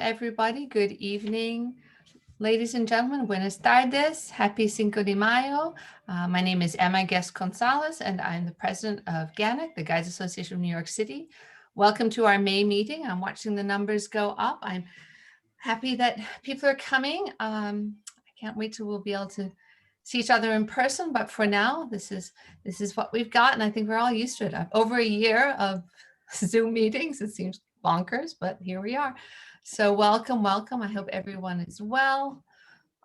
everybody. Good evening, ladies and gentlemen. Buenas tardes. Happy Cinco de Mayo. My name is Emma Guest-Gonzalez, and I'm the president of GANYC, the Guides Association of New York City. Welcome to our May meeting. I'm watching the numbers go up. I'm happy that people are coming. I can't wait till we'll be able to see each other in person, but for now, this is what we've got, and I think we're all used to it. Over a year of Zoom meetings. It seems bonkers, but here we are. So welcome. I hope everyone is well.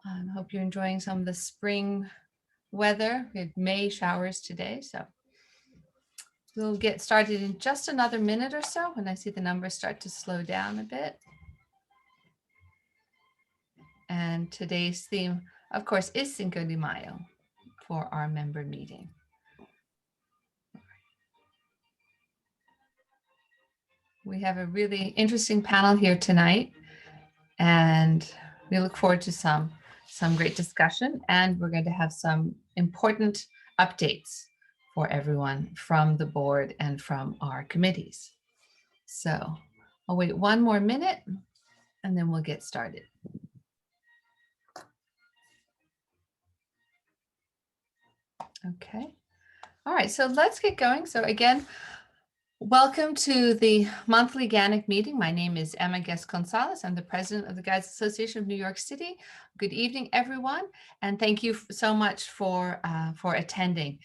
I hope you're enjoying some of the spring weather. We had May showers today, so we'll get started in just another minute or so when I see the numbers start to slow down a bit. And today's theme, of course, is Cinco de Mayo for our member meeting. We have a really interesting panel here tonight, and we look forward to some great discussion, and we're going to have some important updates for everyone from the board and from our committees. So I'll wait one more minute and then we'll get started. Okay. All right, so let's get going. So again, welcome to the monthly GANYC meeting. My name is Emma Guest-Gonzalez. I'm the president of the Guides Association of New York City. Good evening, everyone, and thank you so much for attending.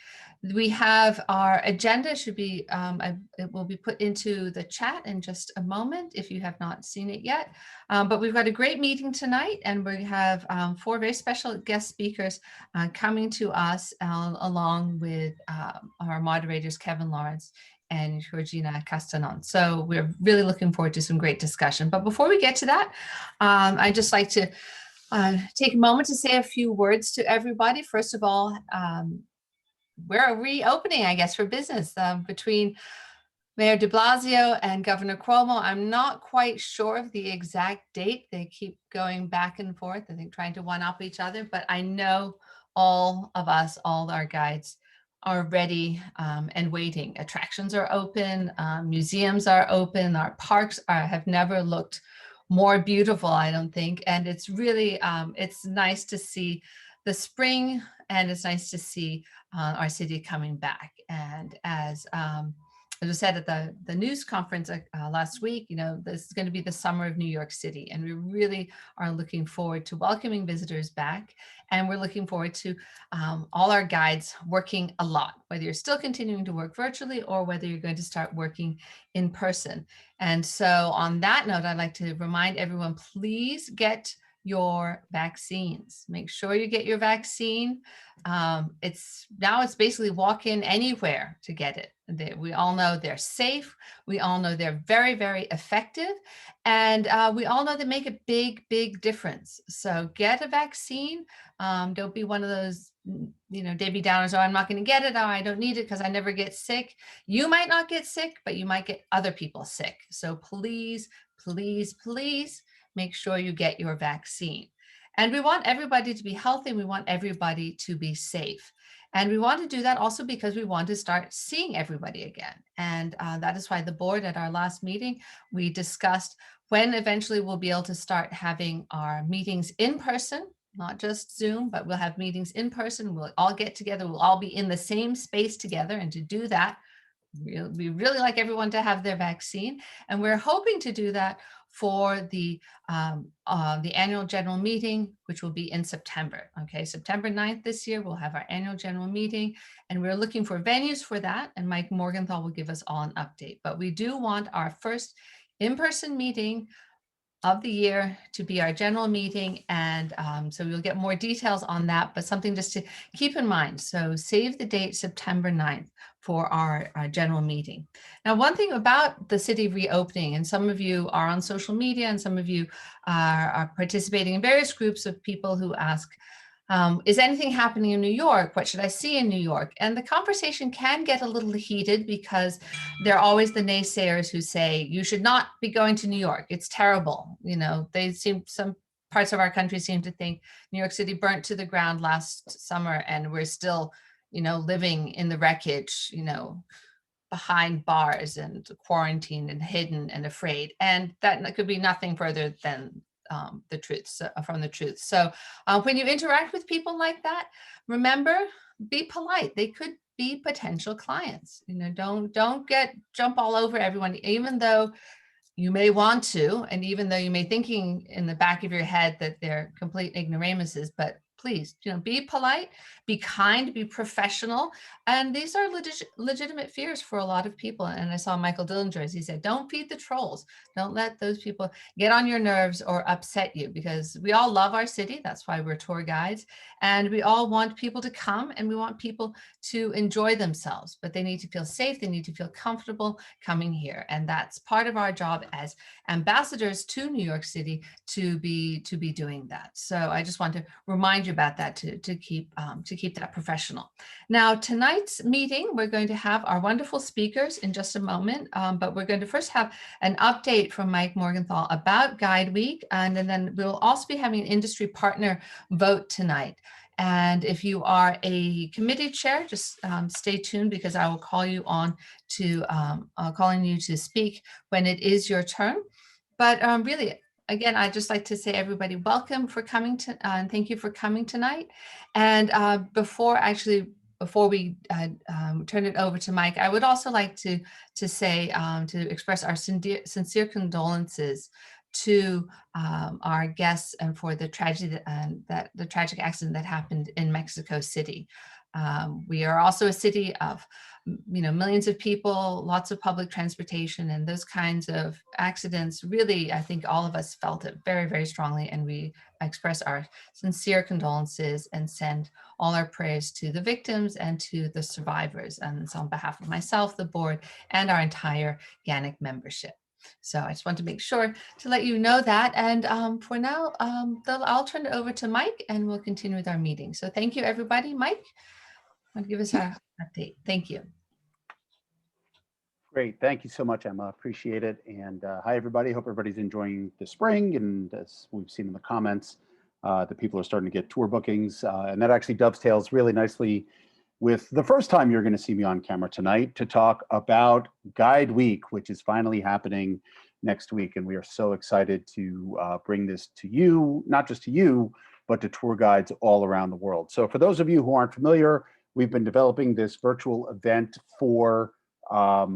We have our agenda. Should be it will be put into the chat in just a moment if you have not seen it yet. But we've got a great meeting tonight, and we have 4 very special guest speakers coming to us along with our moderators, Kevin Lawrence and Georgina Castanon. So we're really looking forward to some great discussion. But before we get to that, I'd just like to take a moment to say a few words to everybody. First of all, we're reopening, I guess, for business between Mayor de Blasio and Governor Cuomo. I'm not quite sure of the exact date. They keep going back and forth, I think, trying to one-up each other. But I know all of us, all our guides, are ready and waiting. Attractions are open, museums are open, our parks have never looked more beautiful, I don't think. And it's really, it's nice to see the spring, and it's nice to see our city coming back. And as I said at the news conference last week, you know, this is going to be the summer of New York City, and we really are looking forward to welcoming visitors back. And we're looking forward to all our guides working a lot, whether you're still continuing to work virtually or whether you're going to start working in person. And so on that note, I'd like to remind everyone, please get your vaccines. Make sure you get your vaccine. It's basically walk in anywhere to get it. We all know they're safe. We all know they're very, very effective. And we all know they make a big, big difference. So get a vaccine. Don't be one of those, you know, Debbie Downers, oh, I'm not going to get it. Oh, I don't need it because I never get sick. You might not get sick, but you might get other people sick. So please, please, please make sure you get your vaccine. And we want everybody to be healthy. We want everybody to be safe. And we want to do that also because we want to start seeing everybody again. And that is why the board at our last meeting, we discussed when eventually we'll be able to start having our meetings in person, not just Zoom, but we'll have meetings in person. We'll all get together. We'll all be in the same space together. And to do that, we really like everyone to have their vaccine. And we're hoping to do that for the annual general meeting, which will be in September. Okay, September 9th this year, we'll have our annual general meeting, and we're looking for venues for that. And Mike Morgenthau will give us all an update. But we do want our first in-person meeting of the year to be our general meeting. And so we'll get more details on that, but something just to keep in mind. So save the date, September 9th for our general meeting. Now, one thing about the city reopening, and some of you are on social media and some of you are participating in various groups of people who ask, is anything happening in New York? What should I see in New York? And the conversation can get a little heated because there are always the naysayers who say, you should not be going to New York. It's terrible. You know, some parts of our country seem to think New York City burnt to the ground last summer and we're still, you know, living in the wreckage, you know, behind bars and quarantined and hidden and afraid. And that could be nothing further than the truth, from the truth. So when you interact with people like that, remember, be polite. They could be potential clients. You know, don't jump all over everyone, even though you may want to, and even though you may thinking in the back of your head that they're complete ignoramuses, but please, you know, be polite, be kind, be professional. And these are legitimate fears for a lot of people. And I saw Michael Dillinger, as he said, don't feed the trolls. Don't let those people get on your nerves or upset you, because we all love our city. That's why we're tour guides. And we all want people to come, and we want people to enjoy themselves, but they need to feel safe. They need to feel comfortable coming here. And that's part of our job as ambassadors to New York City to be doing that. So I just want to remind you about that, to keep that professional. Now, tonight's meeting, we're going to have our wonderful speakers in just a moment, but we're going to first have an update from Mike Morgenthau about GuideWeek, and then we'll also be having an industry partner vote tonight. And if you are a committee chair, just stay tuned, because I will call you on to calling you to speak when it is your turn. But really, again, I'd just like to say, everybody, welcome for coming to, and thank you for coming tonight. And before we turn it over to Mike, I would also like to say, to express our sincere condolences to our guests and for the tragedy the tragic accident that happened in Mexico City. We are also a city of, you know, millions of people, lots of public transportation, and those kinds of accidents. Really, I think all of us felt it very, very strongly, and we express our sincere condolences and send all our prayers to the victims and to the survivors. And so on behalf of myself, the board, and our entire GANYC membership. So I just want to make sure to let you know that. And for now, I'll turn it over to Mike, and we'll continue with our meeting. So thank you, everybody. Mike, want to give us our update? Thank you. Great. Thank you so much, Emma. Appreciate it. And hi, everybody. Hope everybody's enjoying the spring. And as we've seen in the comments, the people are starting to get tour bookings. And that actually dovetails really nicely with the first time you're going to see me on camera tonight to talk about GuideWeek, which is finally happening next week. And we are so excited to bring this to you, not just to you, but to tour guides all around the world. So for those of you who aren't familiar, we've been developing this virtual event for a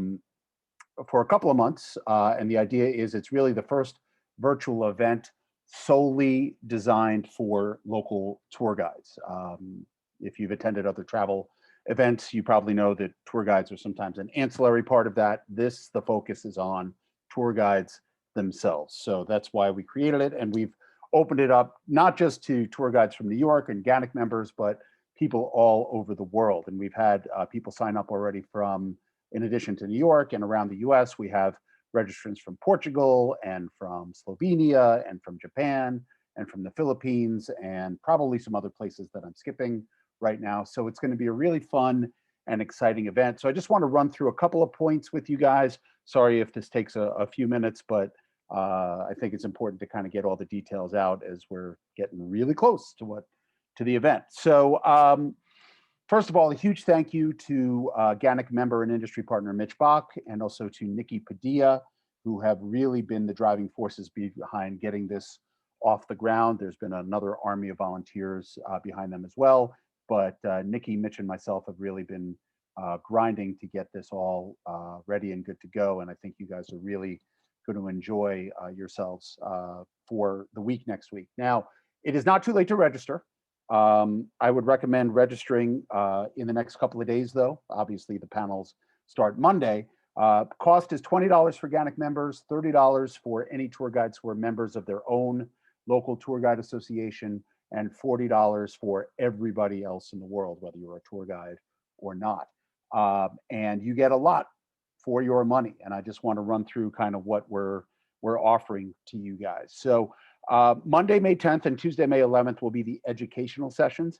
couple of months. And the idea is it's really the first virtual event solely designed for local tour guides. If you've attended other travel events, you probably know that tour guides are sometimes an ancillary part of that. The focus is on tour guides themselves. So that's why we created it. And we've opened it up not just to tour guides from New York and GANYC members, but people all over the world. And we've had people sign up already from, in addition to New York and around the US, we have registrants from Portugal and from Slovenia and from Japan and from the Philippines and probably some other places that I'm skipping right now. So it's going to be a really fun and exciting event. So I just want to run through a couple of points with you guys. Sorry if this takes a few minutes, but I think it's important to kind of get all the details out as we're getting really close to the event. So first of all, a huge thank you to GANYC member and industry partner Mitch Bach, and also to Nikki Padilla, who have really been the driving forces behind getting this off the ground. There's been another army of volunteers behind them as well. But Nikki, Mitch, and myself have really been grinding to get this all ready and good to go. And I think you guys are really going to enjoy yourselves for the week next week. Now, it is not too late to register. I would recommend registering in the next couple of days, though. Obviously, the panels start Monday. Cost is $20 for GANYC members, $30 for any tour guides who are members of their own local tour guide association, and $40 for everybody else in the world, whether you're a tour guide or not. And you get a lot for your money. And I just want to run through kind of what we're offering to you guys. So Monday, May 10th and Tuesday, May 11th will be the educational sessions.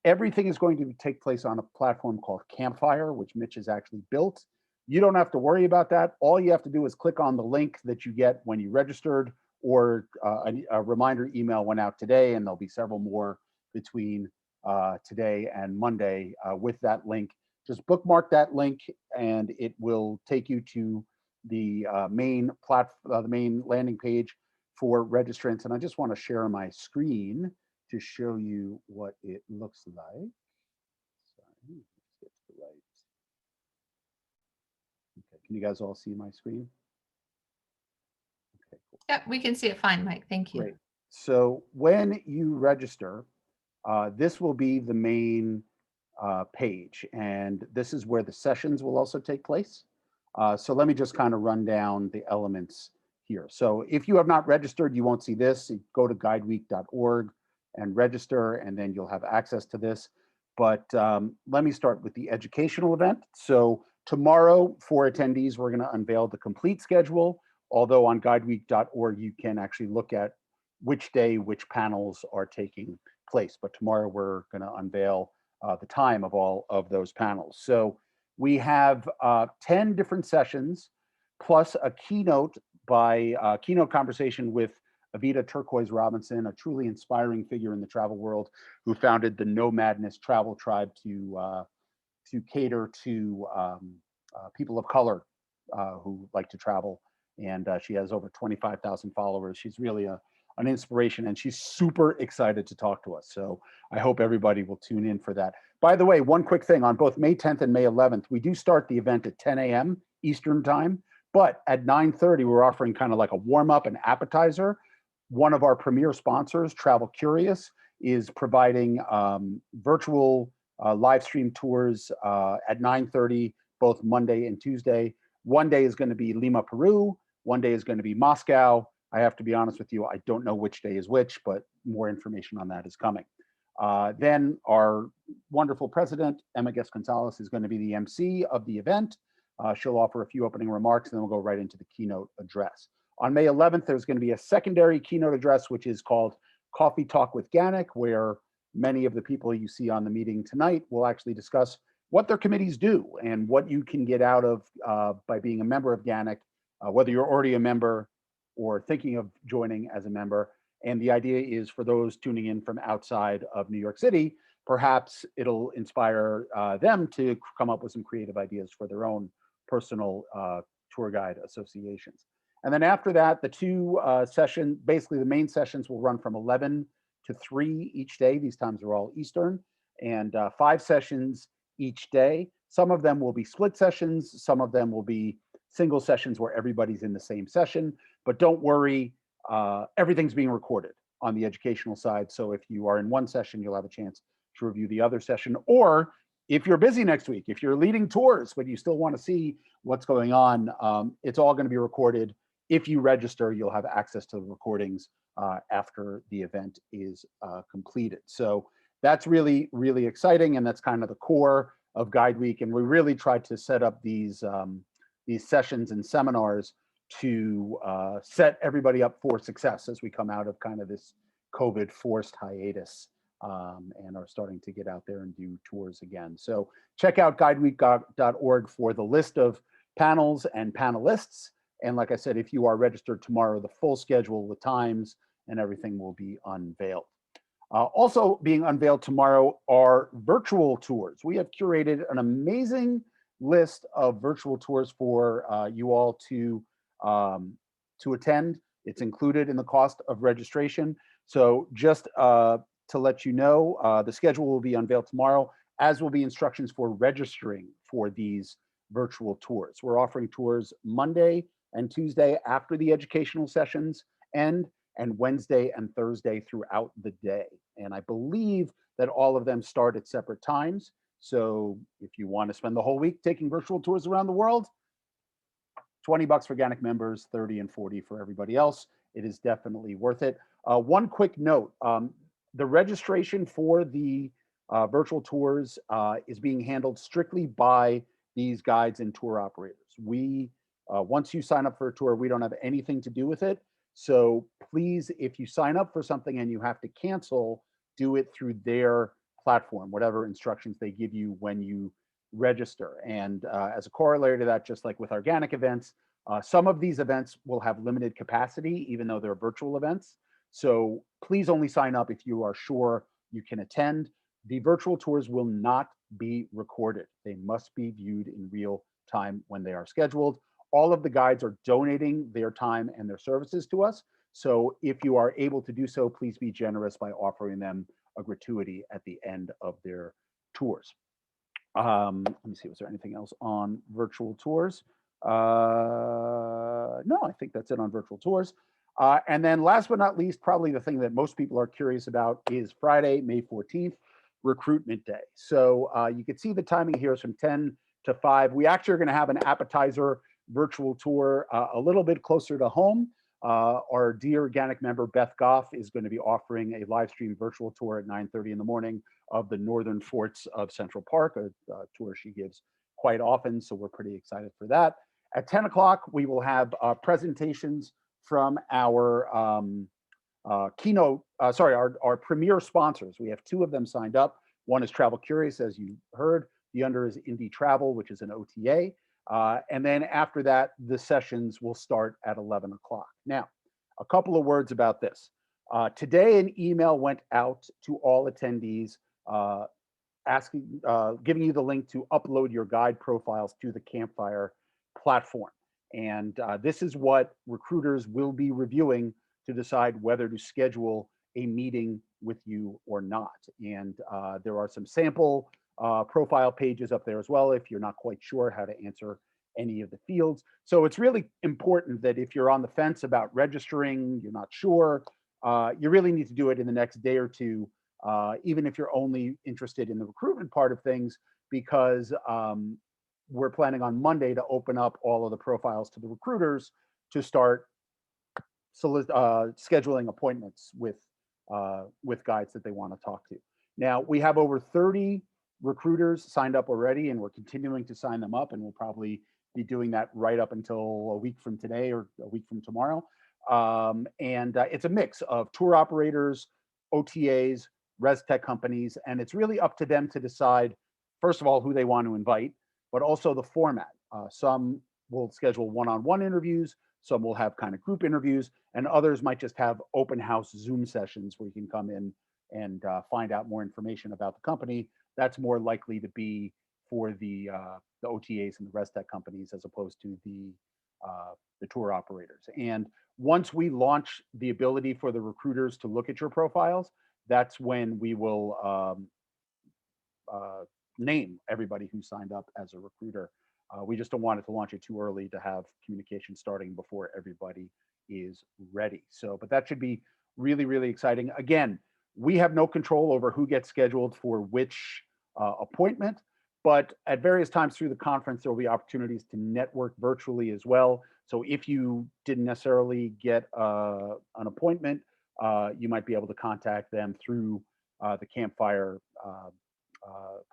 Everything is going to take place on a platform called Campfire, which Mitch has actually built. You don't have to worry about that. All you have to do is click on the link that you get when you registered, or a reminder email went out today, and there'll be several more between today and Monday with that link just bookmark that link and it will take you to the main landing page for registrants. And I just want to share my screen to show you what it looks like. Sorry, let's get to the right. Okay, can you guys all see my screen? Okay, cool. Yep, we can see it fine, Mike. Thank you. Great. So when you register, this will be the main page, and this is where the sessions will also take place. So let me just kind of run down the elements here. So if you have not registered, you won't see this. You go to guideweek.org and register, and then you'll have access to this. But let me start with the educational event. So tomorrow for attendees, we're going to unveil the complete schedule, although on guideweek.org, you can actually look at which day, which panels are taking place. But tomorrow we're going to unveil the time of all of those panels. So we have 10 different sessions, plus a keynote conversation with Avita Turquoise Robinson, a truly inspiring figure in the travel world who founded the No Madness Travel Tribe to cater to people of color who like to travel. And she has over 25,000 followers. She's really an inspiration, and she's super excited to talk to us. So I hope everybody will tune in for that. By the way, one quick thing, on both May 10th and May 11th, we do start the event at 10 a.m. Eastern time, but at 9:30, we're offering kind of like a warm up and appetizer. One of our premier sponsors, Travel Curious, is providing virtual live stream tours at 9:30, both Monday and Tuesday. One day is going to be Lima, Peru. One day is going to be Moscow. I have to be honest with you, I don't know which day is which, but more information on that is coming. Then our wonderful president, Emma Guest-Gonzalez, is going to be the MC of the event. She'll offer a few opening remarks, and then we'll go right into the keynote address. On May 11th, there's going to be a secondary keynote address, which is called Coffee Talk with GANYC, where many of the people you see on the meeting tonight will actually discuss what their committees do and what you can get out of by being a member of GANYC, whether you're already a member or thinking of joining as a member. And the idea is for those tuning in from outside of New York City, perhaps it'll inspire them to come up with some creative ideas for their own personal tour guide associations. And then after that, the two sessions, basically the main sessions will run from 11 to 3 each day. These times are all Eastern, and 5 sessions each day. Some of them will be split sessions. Some of them will be single sessions where everybody's in the same session. But don't worry, everything's being recorded on the educational side. So if you are in one session, you'll have a chance to review the other session. Or if you're busy next week, if you're leading tours, but you still want to see what's going on, it's all going to be recorded. If you register, you'll have access to the recordings after the event is completed. So that's really, really exciting. And that's kind of the core of GuideWeek. And we really tried to set up these sessions and seminars to set everybody up for success as we come out of kind of this COVID forced hiatus and are starting to get out there and do tours again. So check out guideweek.org for the list of panels and panelists. And like I said, if you are registered tomorrow, the full schedule, the times, and everything will be unveiled. Also being unveiled tomorrow are virtual tours. We have curated an amazing list of virtual tours for you all to attend. It's included in the cost of registration. So just to let you know, the schedule will be unveiled tomorrow, as will be instructions for registering for these virtual tours. We're offering tours Monday and Tuesday after the educational sessions end, and Wednesday and Thursday throughout the day. And I believe that all of them start at separate times. So if you want to spend the whole week taking virtual tours around the world, $20 for GANYC members, 30 and 40 for everybody else. It is definitely worth it. One quick note, the registration for the virtual tours is being handled strictly by these guides and tour operators. Once you sign up for a tour, we don't have anything to do with it. So please, if you sign up for something and you have to cancel, do it through their platform, whatever instructions they give you when you register. And as a corollary to that, just like with our GANYC events, some of these events will have limited capacity, even though they're virtual events. So please only sign up if you are sure you can attend. The virtual tours will not be recorded. They must be viewed in real time when they are scheduled. All of the guides are donating their time and their services to us. So if you are able to do so, please be generous by offering them a gratuity at the end of their tours. Let me see, was there anything else on virtual tours? No, I think that's it on virtual tours. And then last but not least, probably the thing that most people are curious about is Friday, May 14th, Recruitment Day. So you can see the timing here is from 10 to 5. We actually are going to have an appetizer virtual tour a little bit closer to home. Our dear GANYC member, Beth Goff, is going to be offering a live stream virtual tour at 9:30 in the morning of the northern forts of Central Park, a tour she gives quite often. So we're pretty excited for that. At 10 o'clock, we will have presentations from our our premier sponsors. We have 2 of them signed up. One is Travel Curious, as you heard. The other is Indie Travel, which is an OTA. And then after that, the sessions will start at 11 o'clock. Now, a couple of words about this. Today, an email went out to all attendees giving you the link to upload your guide profiles to the Campfire platform. And this is what recruiters will be reviewing to decide whether to schedule a meeting with you or not. And there are some sample profile pages up there as well if you're not quite sure how to answer any of the fields. So it's really important that if you're on the fence about registering, you're not sure, you really need to do it in the next day or two, even if you're only interested in the recruitment part of things, because we're planning on Monday to open up all of the profiles to the recruiters to start scheduling appointments with guides that they want to talk to. Now, we have over 30 recruiters signed up already, and we're continuing to sign them up, and we'll probably be doing that right up until a week from today or a week from tomorrow. It's a mix of tour operators, OTAs, res tech companies, and it's really up to them to decide, first of all, who they want to invite, but also the format. Some will schedule one-on-one interviews, some will have kind of group interviews, and others might just have open house Zoom sessions where you can come in and find out more information about the company. That's more likely to be for the OTAs and the res tech companies as opposed to the tour operators. And once we launch the ability for the recruiters to look at your profiles, that's when we will name everybody who signed up as a recruiter. We just don't want it to launch it too early to have communication starting before everybody is ready. So, but that should be really, really exciting. Again, we have no control over who gets scheduled for which appointment, but at various times through the conference, there will be opportunities to network virtually as well. So if you didn't necessarily get an appointment, you might be able to contact them through the Campfire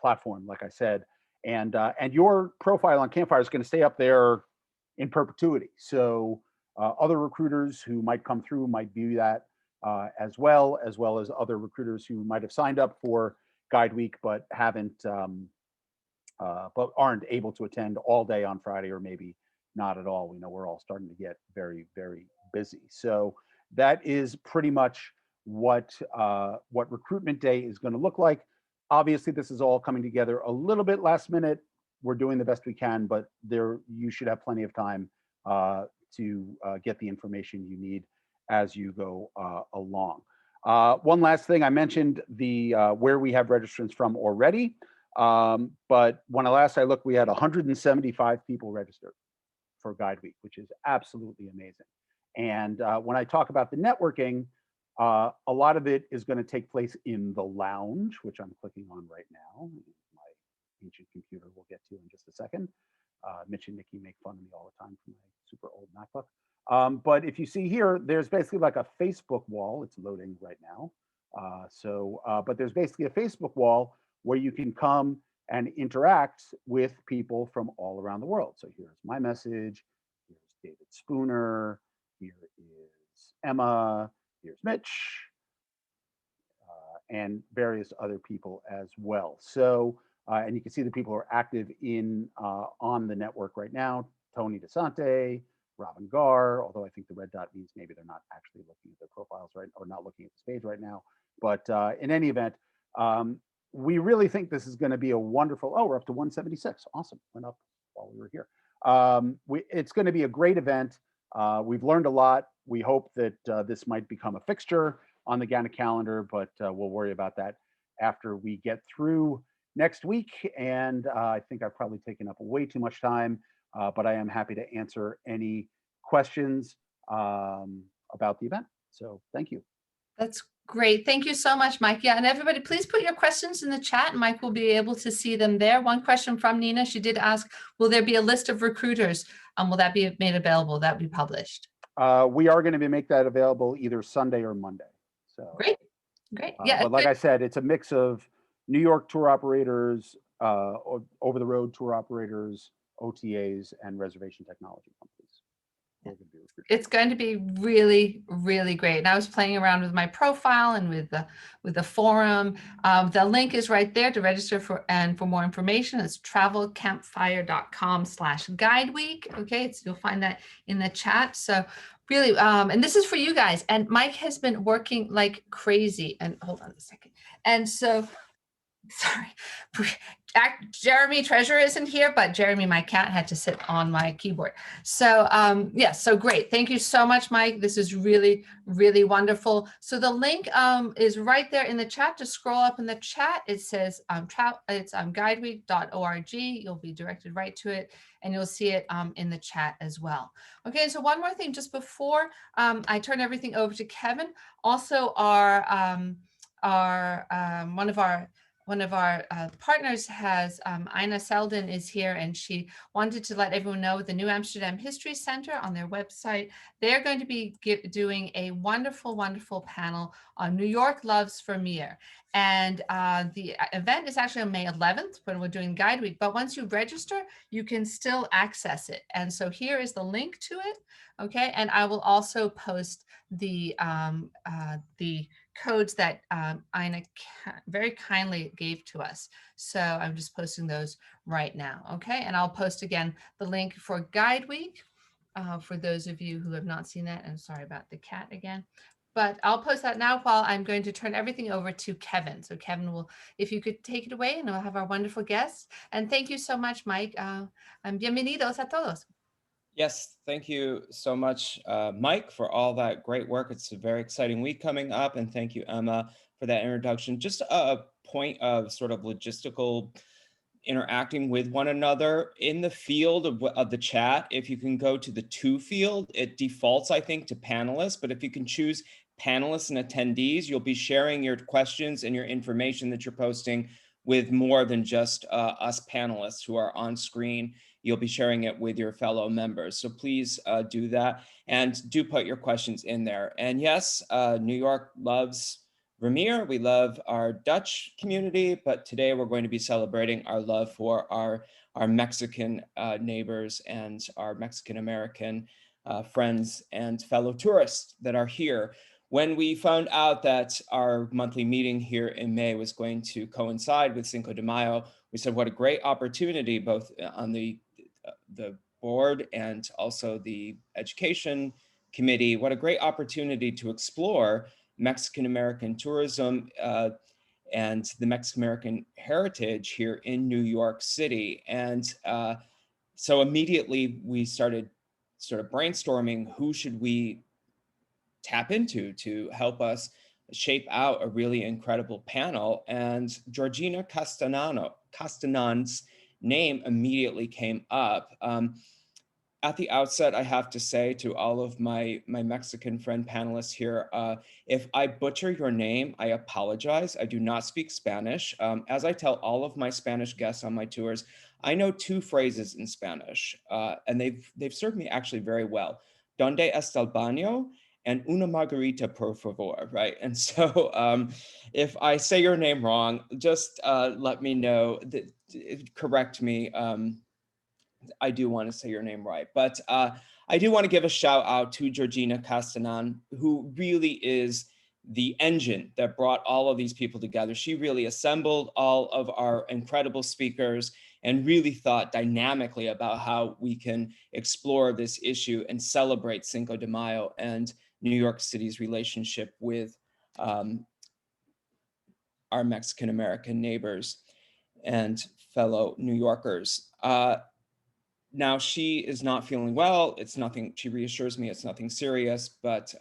platform, like I said. And your profile on Campfire is going to stay up there in perpetuity. So other recruiters who might come through might view that as well as other recruiters who might have signed up for GuideWeek but haven't but aren't able to attend all day on Friday, or maybe not at all. We know we're all starting to get very, very busy. So that is pretty much what Recruitment Day is going to look like. Obviously, this is all coming together a little bit last minute. We're doing the best we can, but you should have plenty of time to get the information you need as you go along. One last thing, I mentioned the where we have registrants from already, but when last I looked, we had 175 people registered for GuideWeek, which is absolutely amazing. And when I talk about the networking, a lot of it is going to take place in the lounge, which I'm clicking on right now. My ancient computer we'll get to in just a second. Mitch and Nikki make fun of me all the time for my super old MacBook. But if you see here, there's basically like a Facebook wall. It's loading right now. But there's basically a Facebook wall where you can come and interact with people from all around the world. So here's my message. Here's David Spooner. Here is Emma. Here's Mitch, and various other people as well. So, and you can see the people who are active on the network right now: Tony DeSante, Robin Gar. Although I think the red dot means maybe they're not actually looking at their profiles right, or not looking at this page right now. But in any event, we really think this is going to be a wonderful, oh, we're up to 176. Awesome. Went up while we were here. It's going to be a great event. We've learned a lot. We hope that this might become a fixture on the GANYC calendar, but we'll worry about that after we get through next week. And I think I've probably taken up way too much time, but I am happy to answer any questions about the event. So thank you. That's great. Thank you so much, Mike. Yeah, and everybody, please put your questions in the chat, and Mike will be able to see them there. One question from Nina, she did ask, will there be a list of recruiters? Will that be made available? That be published? We are going to make that available either Sunday or Monday. So great. Yeah. But like I said, it's a mix of New York tour operators, over the road tour operators, OTAs, and reservation technology companies. It's going to be really, really great. And I was playing around with my profile and with the forum. The link is right there to register for more information. It's travelcampfire.com/GuideWeek. Okay, you'll find that in the chat. So really, and this is for you guys. And Mike has been working like crazy. And hold on a second. And so, sorry. Jeremy Treasurer isn't here, but Jeremy, my cat, had to sit on my keyboard. So yeah, so great. Thank you so much, Mike. This is really, really wonderful. So the link is right there in the chat. Just scroll up in the chat. It says it's guideweek.org. You'll be directed right to it, and you'll see it in the chat as well. Okay, so one more thing, just before I turn everything over to Kevin. Also, one of our partners has, Ina Selden is here, and she wanted to let everyone know the New Amsterdam History Center on their website. They're going to be doing a wonderful, wonderful panel on New York Loves Vermeer. And the event is actually on May 11th when we're doing Guide Week, but once you register, you can still access it. And so here is the link to it, okay? And I will also post the codes that Ina very kindly gave to us. So I'm just posting those right now, okay? And I'll post again the link for Guide Week for those of you who have not seen that. And sorry about the cat again. But I'll post that now while I'm going to turn everything over to Kevin. So Kevin will, if you could take it away, and we'll have our wonderful guests. And thank you so much, Mike. Bienvenidos a todos. Yes, thank you so much, Mike, for all that great work. It's a very exciting week coming up, and thank you, Emma, for that introduction. Just a point of sort of logistical interacting with one another in the field of the chat. If you can go to the to field, it defaults, I think, to panelists, but if you can choose panelists and attendees, you'll be sharing your questions and your information that you're posting with more than just us panelists who are on screen. You'll be sharing it with your fellow members. So please do that, and do put your questions in there. And yes, New York loves Vermeer. We love our Dutch community, but today we're going to be celebrating our love for our Mexican neighbors and our Mexican-American friends and fellow tourists that are here. When we found out that our monthly meeting here in May was going to coincide with Cinco de Mayo, we said, what a great opportunity, both on the board and also the education committee, what a great opportunity to explore Mexican-American tourism and the Mexican-American heritage here in New York City. And so immediately we started sort of brainstorming who should we tap into to help us shape out a really incredible panel. And Georgina Castanon's name immediately came up. At the outset, I have to say to all of my Mexican friend panelists here, if I butcher your name, I apologize. I do not speak Spanish. As I tell all of my Spanish guests on my tours, I know two phrases in Spanish, and they've served me actually very well. ¿Dónde está el baño? And una margarita, por favor, right? And so if I say your name wrong, just let me know, correct me. I do want to say your name right, but I do want to give a shout out to Georgina Castanon, who really is the engine that brought all of these people together. She really assembled all of our incredible speakers and really thought dynamically about how we can explore this issue and celebrate Cinco de Mayo and New York City's relationship with our our Mexican-American neighbors and fellow New Yorkers. Now she is not feeling well. It's nothing, she reassures me it's nothing serious, but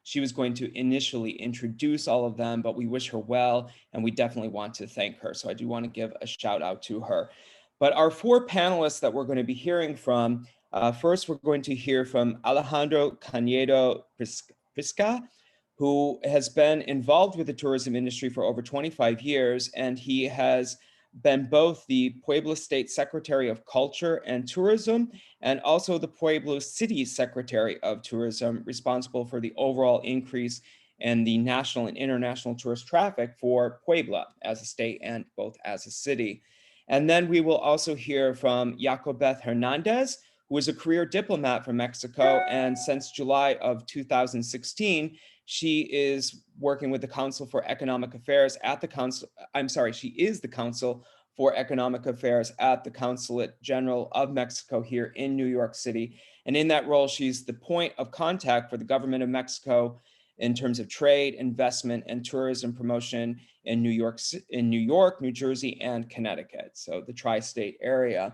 she was going to initially introduce all of them, but we wish her well, and we definitely want to thank her. So I do want to give a shout out to her. But our four panelists that we're going to be hearing from, first we're going to hear from Alejandro Cañedo Priesco, who has been involved with the tourism industry for over 25 years, and he has been both the Puebla State Secretary of Culture and Tourism and also the Puebla City Secretary of Tourism, responsible for the overall increase in the national and international tourist traffic for Puebla as a state and both as a city. And then we will also hear from Jacobeth Hernandez, who is a career diplomat from Mexico, and since July of 2016, she is working with the Council for Economic Affairs at the Council. I'm sorry, she is the Council for Economic Affairs at the Consulate General of Mexico here in New York City. And in that role, she's the point of contact for the government of Mexico in terms of trade, investment, and tourism promotion in New York, New Jersey, and Connecticut, so the tri-state area.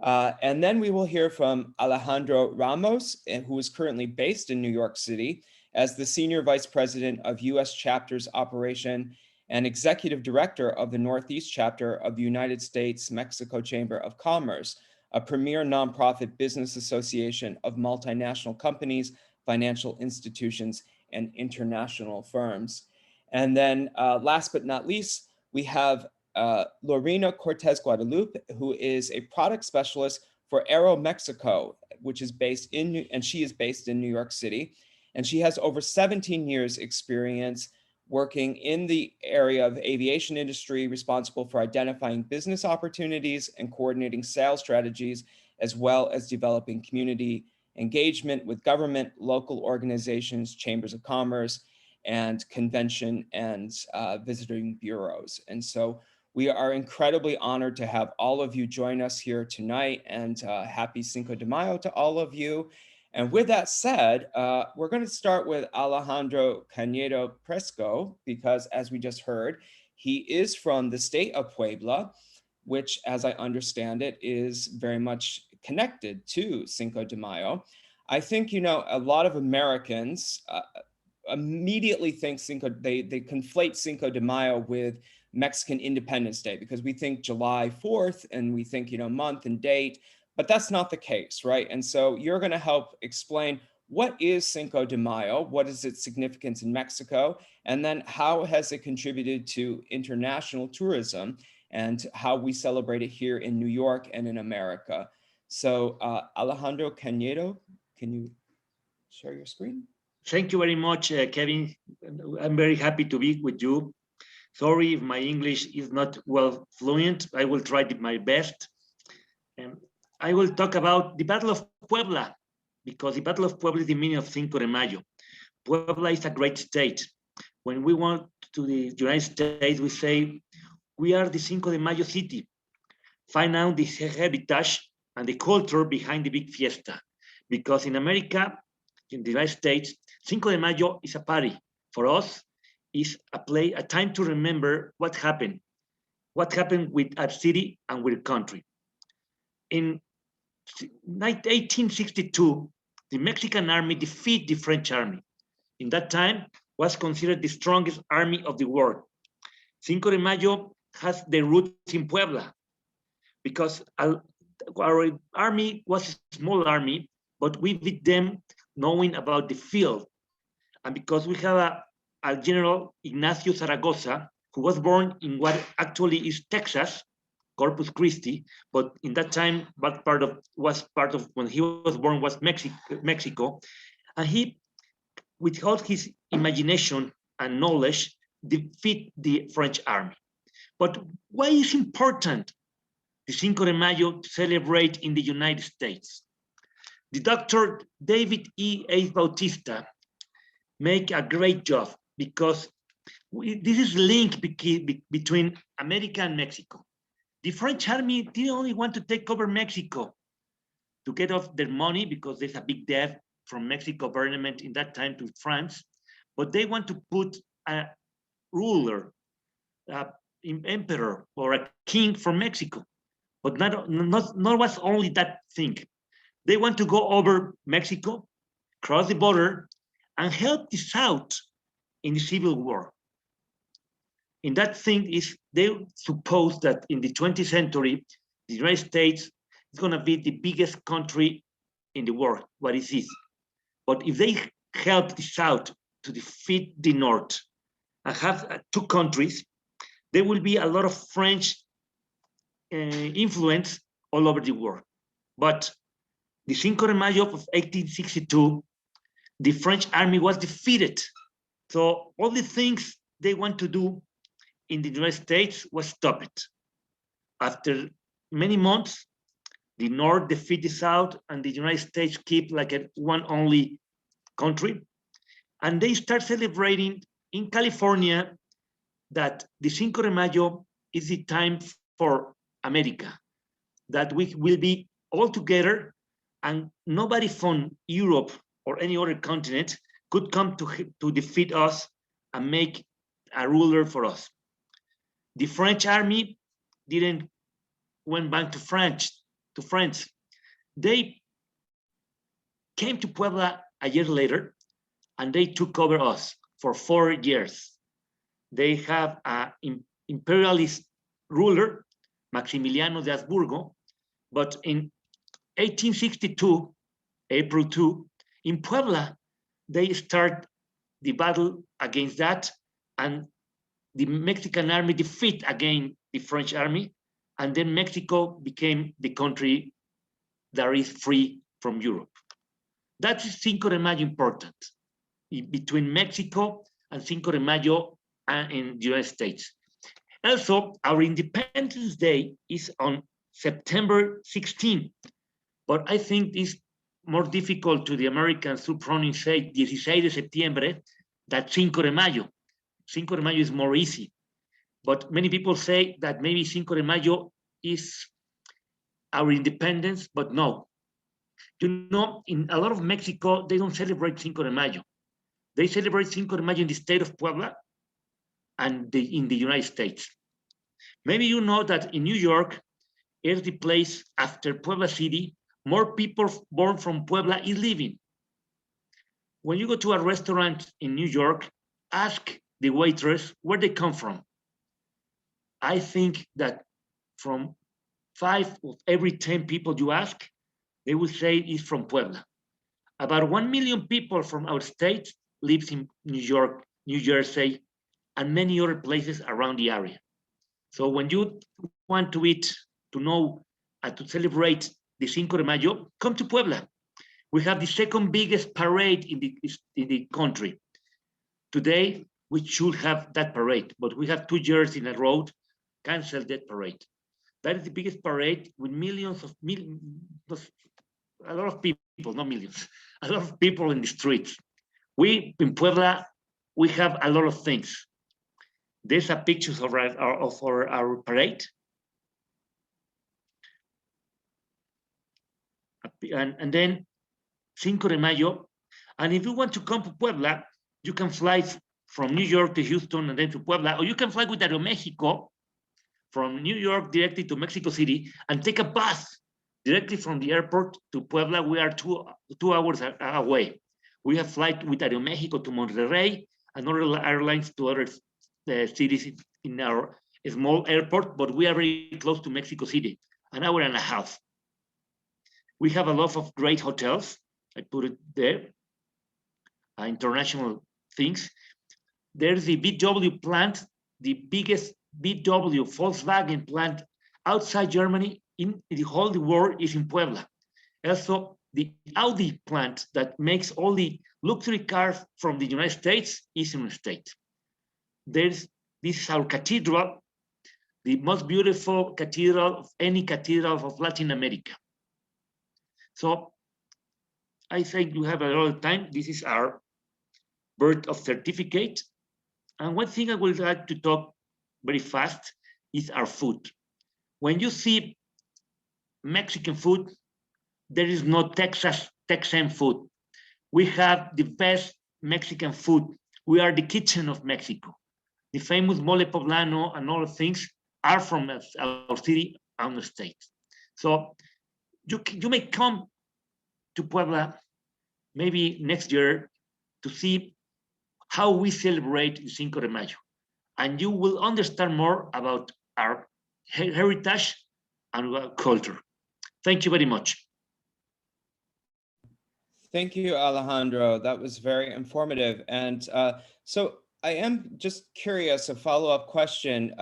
And then we will hear from Alejandro Ramos, who is currently based in New York City as the Senior Vice President of U.S. Chapters Operation and Executive Director of the Northeast Chapter of the United States-Mexico Chamber of Commerce, a premier nonprofit business association of multinational companies, financial institutions, and international firms. And then last but not least, we have Lorena Cortesguadalupe, who is a product specialist for Aeromexico, which is based in, and she is based in New York City. And she has over 17 years experience working in the area of aviation industry, responsible for identifying business opportunities and coordinating sales strategies, as well as developing community engagement with government, local organizations, chambers of commerce, and convention and visiting bureaus. And so we are incredibly honored to have all of you join us here tonight, and happy Cinco de Mayo to all of you. And with that said, we're going to start with Alejandro Cañedo Priesco, because as we just heard, he is from the state of Puebla, which, as I understand it, is very much connected to Cinco de Mayo. I think, you know, a lot of Americans immediately think they conflate Cinco de Mayo with Mexican Independence Day, because we think July 4th and we think, you know, month and date, but that's not the case, right? And so you're going to help explain what is Cinco de Mayo, what is its significance in Mexico, and then how has it contributed to international tourism and how we celebrate it here in New York and in America. So Alejandro Cañedo, can you share your screen? Thank you very much, Kevin. I'm very happy to be with you. Sorry if my English is not well fluent. I will try my best. I will talk about the Battle of Puebla, because the Battle of Puebla is the meaning of Cinco de Mayo. Puebla is a great state. When we went to the United States, we say, we are the Cinco de Mayo city. Find out the heritage and the culture behind the big fiesta. Because in America, in the United States, Cinco de Mayo is a party. For us, is a time to remember what happened with our city and with the country. In 1862, the Mexican army defeated the French army. In that time, was considered the strongest army of the world. Cinco de Mayo has the roots in Puebla, because our army was a small army, but we beat them knowing about the field. And because we have a General Ignacio Zaragoza, who was born in what actually is Texas, Corpus Christi, but in that time was part of when he was born was Mexico, and he, with all his imagination and knowledge, defeat the French army. But why is important the Cinco de Mayo to celebrate in the United States? The Dr. David E. Bautista make a great job, because this is linked between America and Mexico. The French army didn't only want to take over Mexico to get off their money, because there's a big debt from Mexico government in that time to France, but they want to put a ruler emperor or a king from Mexico. But not was only that thing. They want to go over Mexico, cross the border, and help the South in the Civil War. And that thing is, they suppose that in the 20th century, the United States is going to be the biggest country in the world, what it is. But if they help the South to defeat the North and have two countries, there will be a lot of French influence all over the world. But the Cinco de Mayo of 1862, the French army was defeated. So all the things they want to do in the United States was stopped. After many months, the North defeat the South, and the United States keep like a one only country. And they start celebrating in California that the Cinco de Mayo is the time for America, that we will be all together and nobody from Europe or any other continent could come to defeat us and make a ruler for us. The French army didn't went back to France. They came to Puebla a year later and they took over us for 4 years. They have an imperialist ruler, Maximiliano de Habsburgo, but in 1862, April 2, in Puebla, they start the battle against that, and the Mexican army defeat again the French army, and then Mexico became the country that is free from Europe. That is Cinco de Mayo important, between Mexico and Cinco de Mayo and in the United States. Also, our Independence Day is on September 16, but I think it's more difficult to the Americans to pronounce 16 de septiembre than Cinco de Mayo. Cinco de Mayo is more easy, but many people say that maybe Cinco de Mayo is our independence, but no. You know, in a lot of Mexico, they don't celebrate Cinco de Mayo. They celebrate Cinco de Mayo in the state of Puebla and in the United States. Maybe you know that in New York is the place after Puebla City, more people born from Puebla is living. When you go to a restaurant in New York, ask the waitress where they come from. I think that from 5 of every 10 people you ask, they will say it's from Puebla. About 1 million people from our state lives in New York, New Jersey, and many other places around the area. So when you want to eat, to know, and to celebrate the Cinco de Mayo, come to Puebla. We have the second biggest parade in the country. Today, we should have that parade, but we have 2 years in a row canceled that parade. That is the biggest parade with a lot of people, not millions, a lot of people in the streets. We, in Puebla, we have a lot of things. There's a picture of our parade. And then Cinco de Mayo. And if you want to come to Puebla, you can fly from New York to Houston and then to Puebla, or you can fly with Aeromexico from New York directly to Mexico City and take a bus directly from the airport to Puebla. We are two hours away. We have flight with Aeromexico to Monterrey and other airlines to other cities in our small airport, but we are very close to Mexico City, an hour and a half. We have a lot of great hotels. I put it there, international things. There's the VW plant, the biggest VW Volkswagen plant outside Germany in the whole world is in Puebla. Also, the Audi plant that makes all the luxury cars from the United States is in the state. This is our cathedral, the most beautiful cathedral of any cathedral of Latin America. So I think you have a lot of time. This is our birth of certificate. And one thing I would like to talk very fast is our food. When you see Mexican food, there is no Texan food. We have the best Mexican food. We are the kitchen of Mexico. The famous mole poblano and all things are from our city and the state. So you may come to Puebla maybe next year to see how we celebrate Cinco de Mayo, and you will understand more about our heritage and our culture. Thank you very much. Thank you, Alejandro. That was very informative. And so I am just curious, a follow-up question.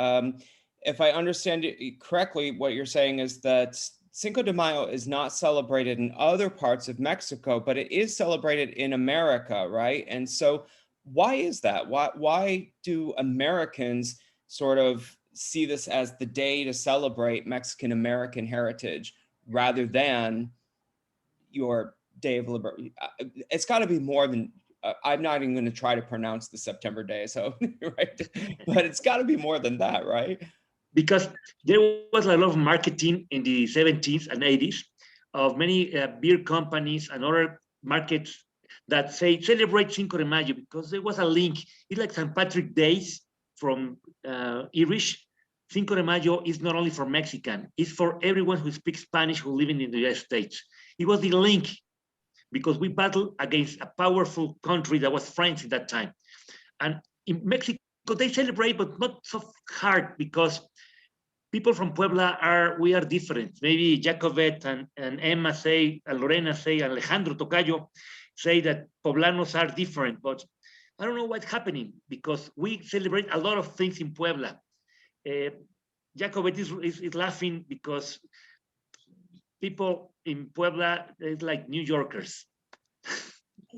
If I understand it correctly, what you're saying is that Cinco de Mayo is not celebrated in other parts of Mexico, but it is celebrated in America, right? And so why is that? Why do Americans sort of see this as the day to celebrate Mexican-American heritage rather than your Day of Liberty? It's got to be more than, I'm not even going to try to pronounce the September day, so, right? But it's got to be more than that, right? Because there was a lot of marketing in the 70s and 80s of many beer companies and other markets that say celebrate Cinco de Mayo, because there was a link. It's like St. Patrick's Days from Irish. Cinco de Mayo is not only for Mexican, it's for everyone who speaks Spanish who live in the United States. It was the link, because we battled against a powerful country that was France at that time. And in Mexico, they celebrate, but not so hard, because people from Puebla we are different. Maybe Jacobeth and Emma say, and Lorena say, and Alejandro Tocayo say that Poblanos are different, but I don't know what's happening, because we celebrate a lot of things in Puebla. Jacobeth is laughing because people in Puebla is like New Yorkers.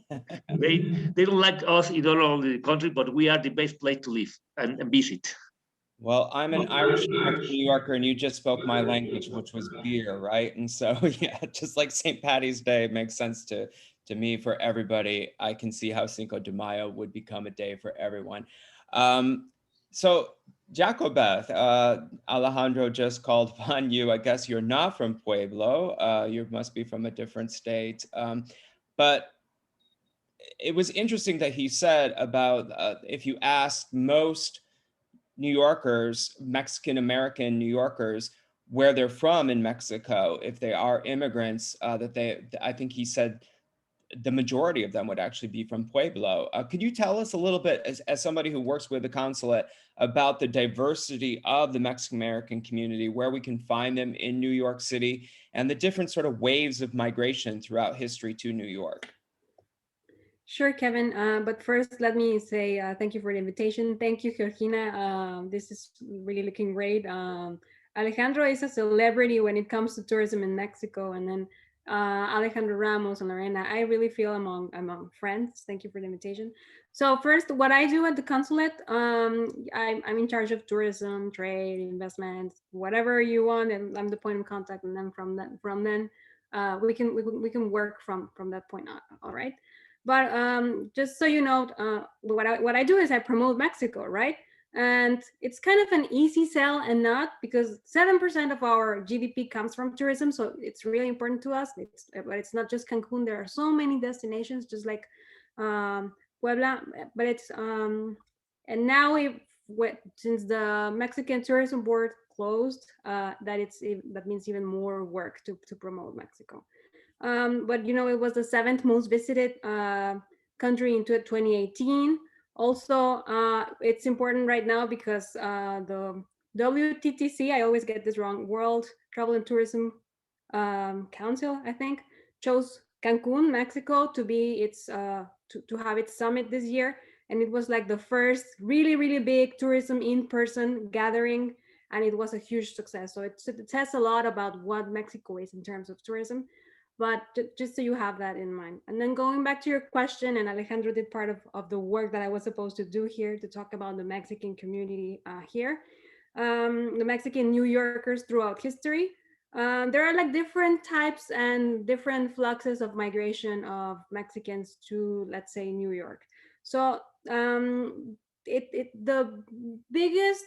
they don't like us in all over the country, but we are the best place to live and visit. Well, I'm an Irish New Yorker, and you just spoke my language, which was beer, right? And so, yeah, just like St. Patty's Day makes sense to me for everybody. I can see how Cinco de Mayo would become a day for everyone. So, Jacobeth, Alejandro just called upon you. I guess you're not from Pueblo. You must be from a different state. But it was interesting that he said about if you asked most New Yorkers, Mexican-American New Yorkers, where they're from in Mexico, if they are immigrants, I think he said the majority of them would actually be from Pueblo. Could you tell us a little bit, as somebody who works with the consulate, about the diversity of the Mexican-American community, where we can find them in New York City, and the different sort of waves of migration throughout history to New York? Sure, Kevin. But first, let me say thank you for the invitation. Thank you, Georgina. This is really looking great. Alejandro is a celebrity when it comes to tourism in Mexico, and then Alejandro, Ramos, and Lorena. I really feel among friends. Thank you for the invitation. So first, what I do at the consulate, I'm in charge of tourism, trade, investments, whatever you want, and I'm the point of contact. And then from then, we can work from that point on. All right. But just so you know, what I do is I promote Mexico, right? And it's kind of an easy sell and not, because 7% of our GDP comes from tourism. So it's really important to us. But it's not just Cancun. There are so many destinations, just like Puebla. But it's, and now since the Mexican Tourism Board closed, that means even more work to promote Mexico. But you know, it was the 7th most visited country in 2018. Also, it's important right now because the WTTC, I always get this wrong, World Travel and Tourism Council, I think, chose Cancun, Mexico, to be its to have its summit this year, and it was like the first really big tourism in-person gathering, and it was a huge success. So it says a lot about what Mexico is in terms of tourism. But just so you have that in mind. And then going back to your question, and Alejandro did part of the work that I was supposed to do here to talk about the Mexican community here, the Mexican New Yorkers throughout history. There are like different types and different fluxes of migration of Mexicans to, let's say, New York. So the biggest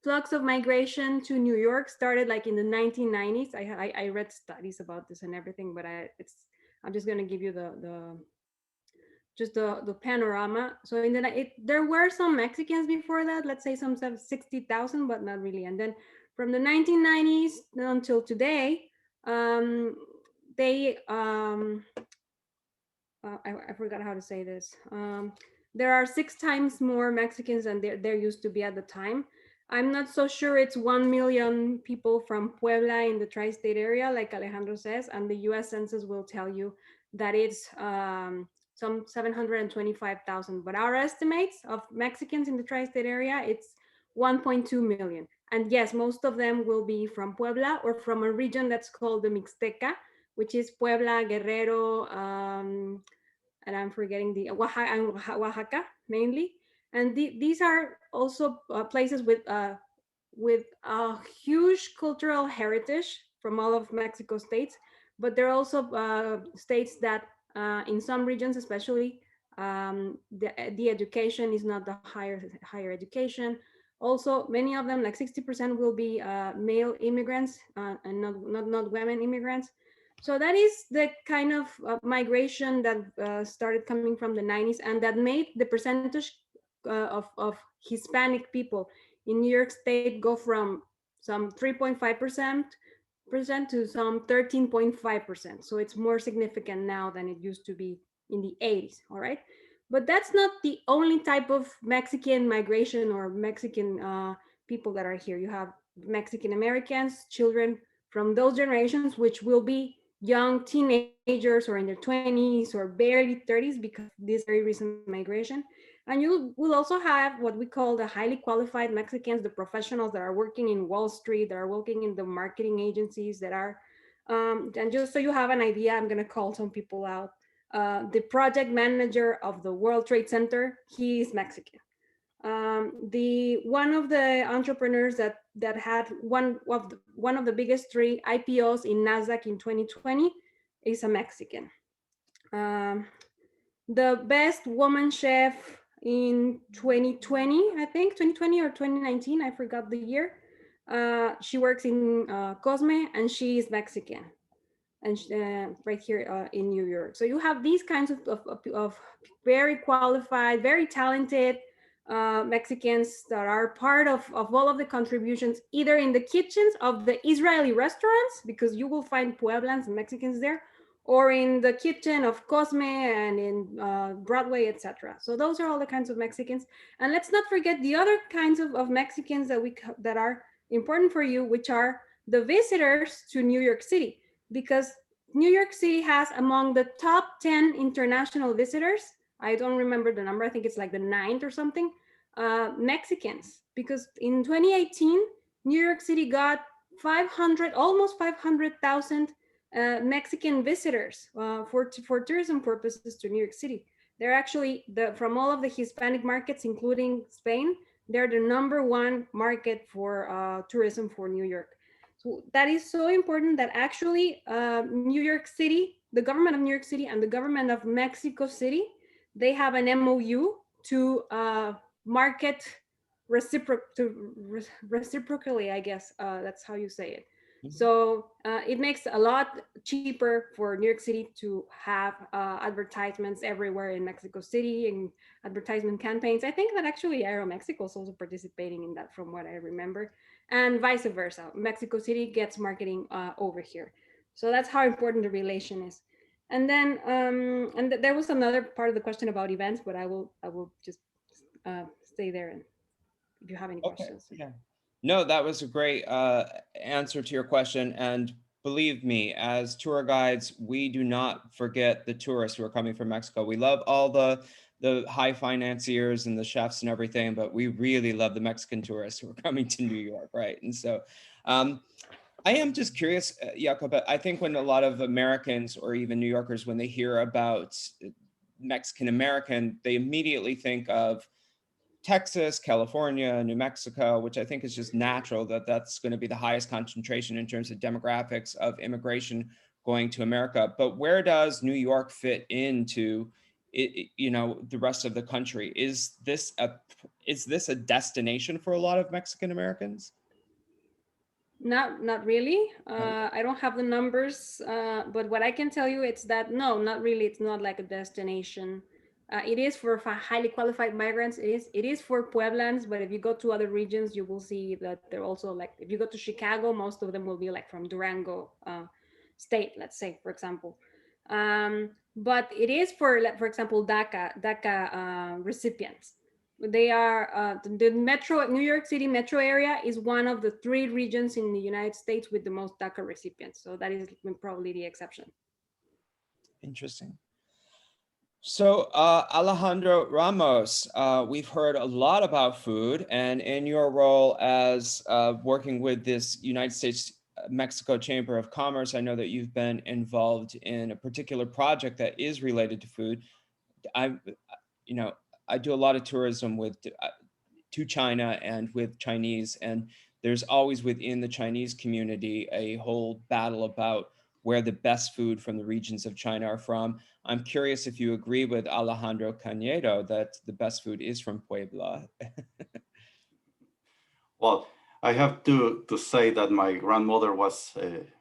flux of migration to New York started like in the 1990s. I read studies about this and everything, but I'm just going to give you just the panorama. So there were some Mexicans before that, let's say some 60,000, but not really. And then from the 1990s until today, they I forgot how to say this. There are 6 times more Mexicans than there used to be at the time. I'm not so sure it's 1 million people from Puebla in the tri-state area, like Alejandro says, and the US Census will tell you that it's some 725,000. But our estimates of Mexicans in the tri-state area, it's 1.2 million. And yes, most of them will be from Puebla or from a region that's called the Mixteca, which is Puebla, Guerrero, and I'm forgetting the Oaxaca mainly. And these are also places with a huge cultural heritage from all of Mexico states, but there are also states that in some regions, especially, the education is not the higher education. Also, many of them, like 60%, will be male immigrants and not women immigrants. So that is the kind of migration that started coming from the 90s, and that made the percentage of Hispanic people in New York State go from some 3.5% to some 13.5%. So it's more significant now than it used to be in the 80s. All right. But that's not the only type of Mexican migration or Mexican people that are here. You have Mexican Americans, children from those generations, which will be young teenagers or in their 20s or barely 30s because of this very recent migration. And you will also have what we call the highly qualified Mexicans, the professionals that are working in Wall Street, that are working in the marketing agencies, that are, and just so you have an idea, I'm going to call some people out. The project manager of the World Trade Center, he is Mexican. The one of the entrepreneurs that had one of the biggest 3 IPOs in Nasdaq in 2020 is a Mexican. The best woman chef in 2020, I think 2020 or 2019, I forgot the year. She works in Cosme, and she is Mexican, and right here in New York. So you have these kinds of very qualified, very talented Mexicans that are part of all of the contributions, either in the kitchens of the Israeli restaurants, because you will find Pueblans and Mexicans there, or in the kitchen of Cosme and in Broadway, etc. So those are all the kinds of Mexicans. And let's not forget the other kinds of Mexicans that are important for you, which are the visitors to New York City, because New York City has among the top 10 international visitors. I don't remember the number. I think it's like the 9th or something, Mexicans, because in 2018, New York City got almost 500,000 Mexican visitors for tourism purposes to New York City. They're actually, from all of the Hispanic markets, including Spain, they're the #1 market for tourism for New York. So that is so important that actually New York City, the government of New York City and the government of Mexico City, they have an MOU to market reciprocally, I guess that's how you say it. So it makes a lot cheaper for New York City to have advertisements everywhere in Mexico City and advertisement campaigns. I think that actually Aeromexico is also participating in that from what I remember, and vice versa. Mexico City gets marketing over here. So that's how important the relation is. And then there was another part of the question about events, but I will just stay there and if you have any questions. Yeah. No, that was a great answer to your question. And believe me, as tour guides, we do not forget the tourists who are coming from Mexico. We love all the high financiers and the chefs and everything, but we really love the Mexican tourists who are coming to New York, right? And so I am just curious, Jacobeth, I think when a lot of Americans or even New Yorkers, when they hear about Mexican American, they immediately think of Texas, California, New Mexico, which I think is just natural that that's going to be the highest concentration in terms of demographics of immigration going to America. But where does New York fit into it, you know, the rest of the country? Is this a destination for a lot of Mexican Americans? Not really. I don't have the numbers, but what I can tell you it's that no, not really. It's not like a destination. It is for highly qualified migrants. It is for Pueblans, but if you go to other regions, you will see that they're also like, if you go to Chicago, most of them will be like from Durango state, let's say, for example. But it is for example, DACA recipients. They are the metro, New York City metro area is one of the 3 regions in the United States with the most DACA recipients. So that is probably the exception. Interesting. So Alejandro Ramos, we've heard a lot about food, and in your role as working with this United States Mexico Chamber of Commerce, I know that you've been involved in a particular project that is related to food. I do a lot of tourism to China and with Chinese, and there's always within the Chinese community a whole battle about where the best food from the regions of China are from. I'm curious if you agree with Alejandro Cañedo that the best food is from Puebla. Well, I have to say that my grandmother was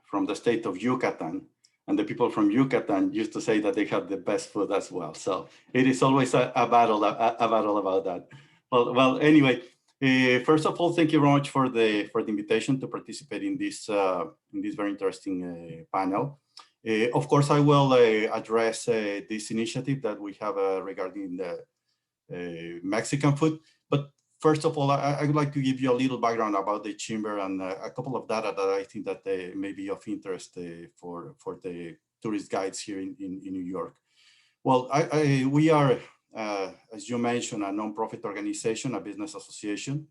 from the state of Yucatan, and the people from Yucatan used to say that they have the best food as well. So it is always a battle about that. Well, anyway, first of all, thank you very much for the invitation to participate in this very interesting panel. Of course, I will address this initiative that we have regarding the Mexican food. But first of all, I would like to give you a little background about the chamber and a couple of data that I think that may be of interest for the tourist guides here in New York. Well, we are, as you mentioned, a nonprofit organization, a business association.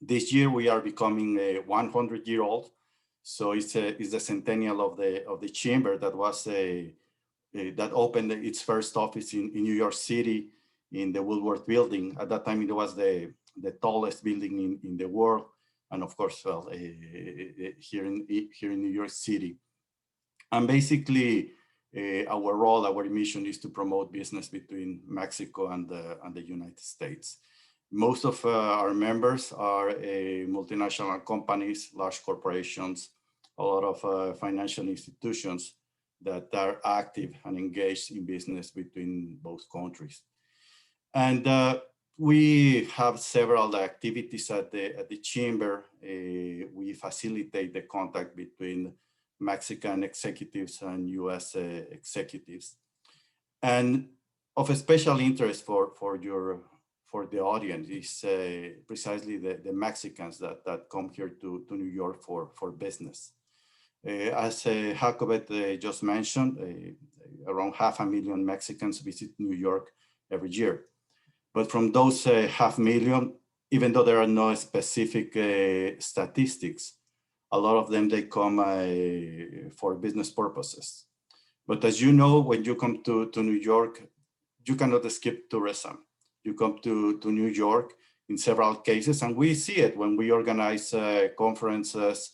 This year we are becoming 100-year-old. So it's the centennial of the chamber that was that opened its first office in New York City in the Woolworth building. At that time, it was the tallest building in the world, and of course, well, here in New York City. And basically, our role, our mission is to promote business between Mexico and the United States. Most of our members are multinational companies, large corporations, a lot of financial institutions that are active and engaged in business between both countries. And we have several activities at the chamber. We facilitate the contact between Mexican executives and US executives. And of a special interest for the audience is precisely the Mexicans that come here to New York for business. As Jacobeth just mentioned, around 500,000 Mexicans visit New York every year. But from those 500,000, even though there are no specific statistics, a lot of them, they come for business purposes. But as you know, when you come to New York, you cannot skip tourism. You come to New York in several cases, and we see it when we organize conferences,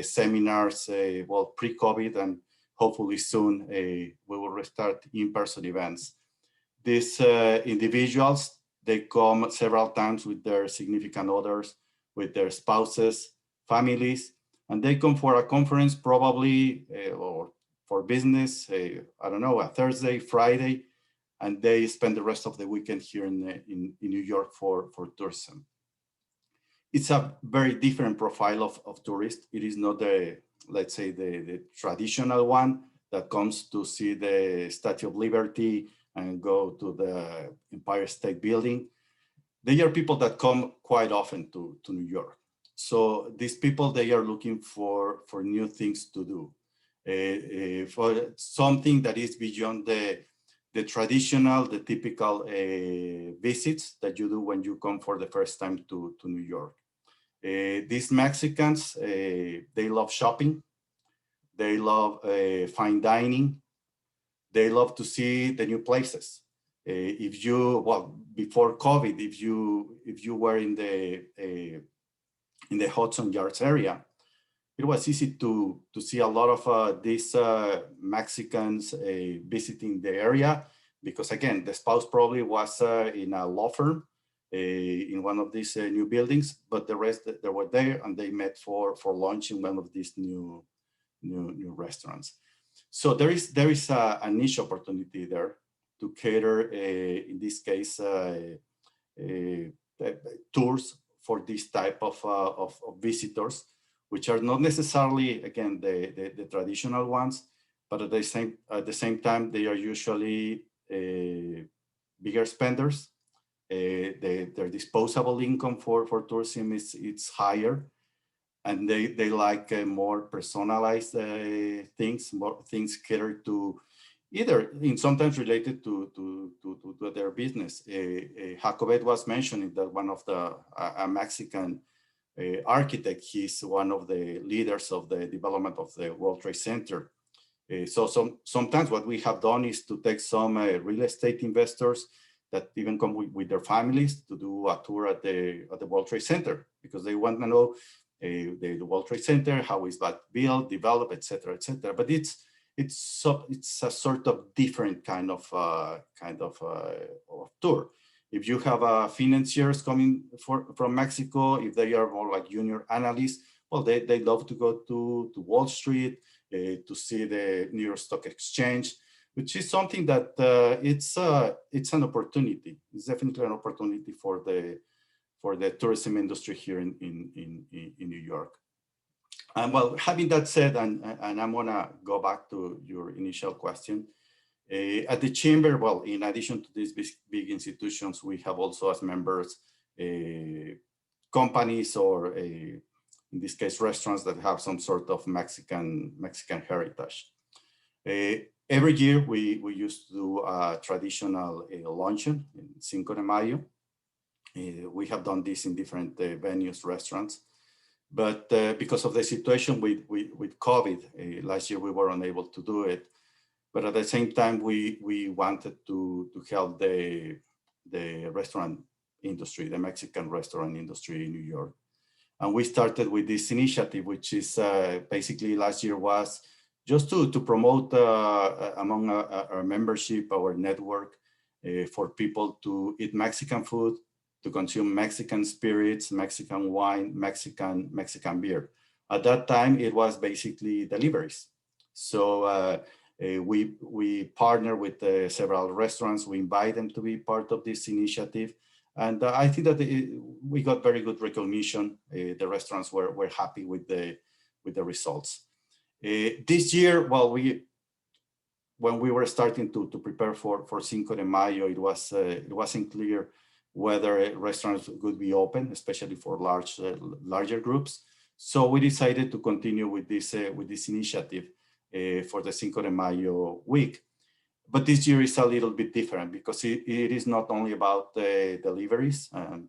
seminars, well, pre-COVID, and hopefully soon we will restart in-person events. These individuals, they come several times with their significant others, with their spouses, families, and they come for a conference probably or for business, I don't know, a Thursday, Friday, and they spend the rest of the weekend here in New York for tourism. It's a very different profile of tourists. It is not let's say, the traditional one that comes to see the Statue of Liberty and go to the Empire State Building. They are people that come quite often to New York. So these people, they are looking for new things to do, for something that is beyond the traditional, the typical visits that you do when you come for the first time to New York. These Mexicans, they love shopping. They love fine dining. They love to see the new places. If you, well, before COVID, if you were in the Hudson Yards area, it was easy to see a lot of these Mexicans visiting the area because, again, the spouse probably was in a law firm in one of these new buildings, but the rest, they were there and they met for lunch in one of these new restaurants. So there is a niche opportunity there. cater, in this case, tours for this type of visitors, which are not necessarily, again, the traditional ones, but at the same time, they are usually bigger spenders. Their disposable income for tourism is higher, and they like more personalized things, more things catered to either sometimes related to their business. Jacobeth was mentioning that one of a Mexican architect, he's one of the leaders of the development of the World Trade Center. So sometimes what we have done is to take some real estate investors that even come with their families to do a tour at the World Trade Center, because they want to know the World Trade Center, how is that built, developed, etc., etc. But it's a sort of different kind of tour. If you have financiers coming from Mexico, if they are more like junior analysts, well, they love to go to Wall Street, to see the New York Stock Exchange, which is something that it's an opportunity. It's definitely an opportunity for the tourism industry here in New York. And well, having that said, and I'm gonna go back to your initial question, at the chamber, well, in addition to these big institutions, we have also as members companies or in this case restaurants that have some sort of Mexican heritage. Every year we used to do a traditional luncheon in Cinco de Mayo. We have done this in different venues, restaurants, but because of the situation with COVID, last year we were unable to do it. But at the same time, we wanted to help the restaurant industry, the Mexican restaurant industry in New York. And we started with this initiative, which is basically last year was just to promote among our membership, our network, for people to eat Mexican food, to consume Mexican spirits, Mexican wine, Mexican beer. At that time, it was basically deliveries. So we partner with several restaurants. We invite them to be part of this initiative. And I think that we got very good recognition. The restaurants were happy with the results. This year, well, when we were starting to prepare for Cinco de Mayo, it wasn't clear whether restaurants could be open, especially for larger groups. So we decided to continue with this initiative for the Cinco de Mayo week. But this year is a little bit different because it is not only about deliveries and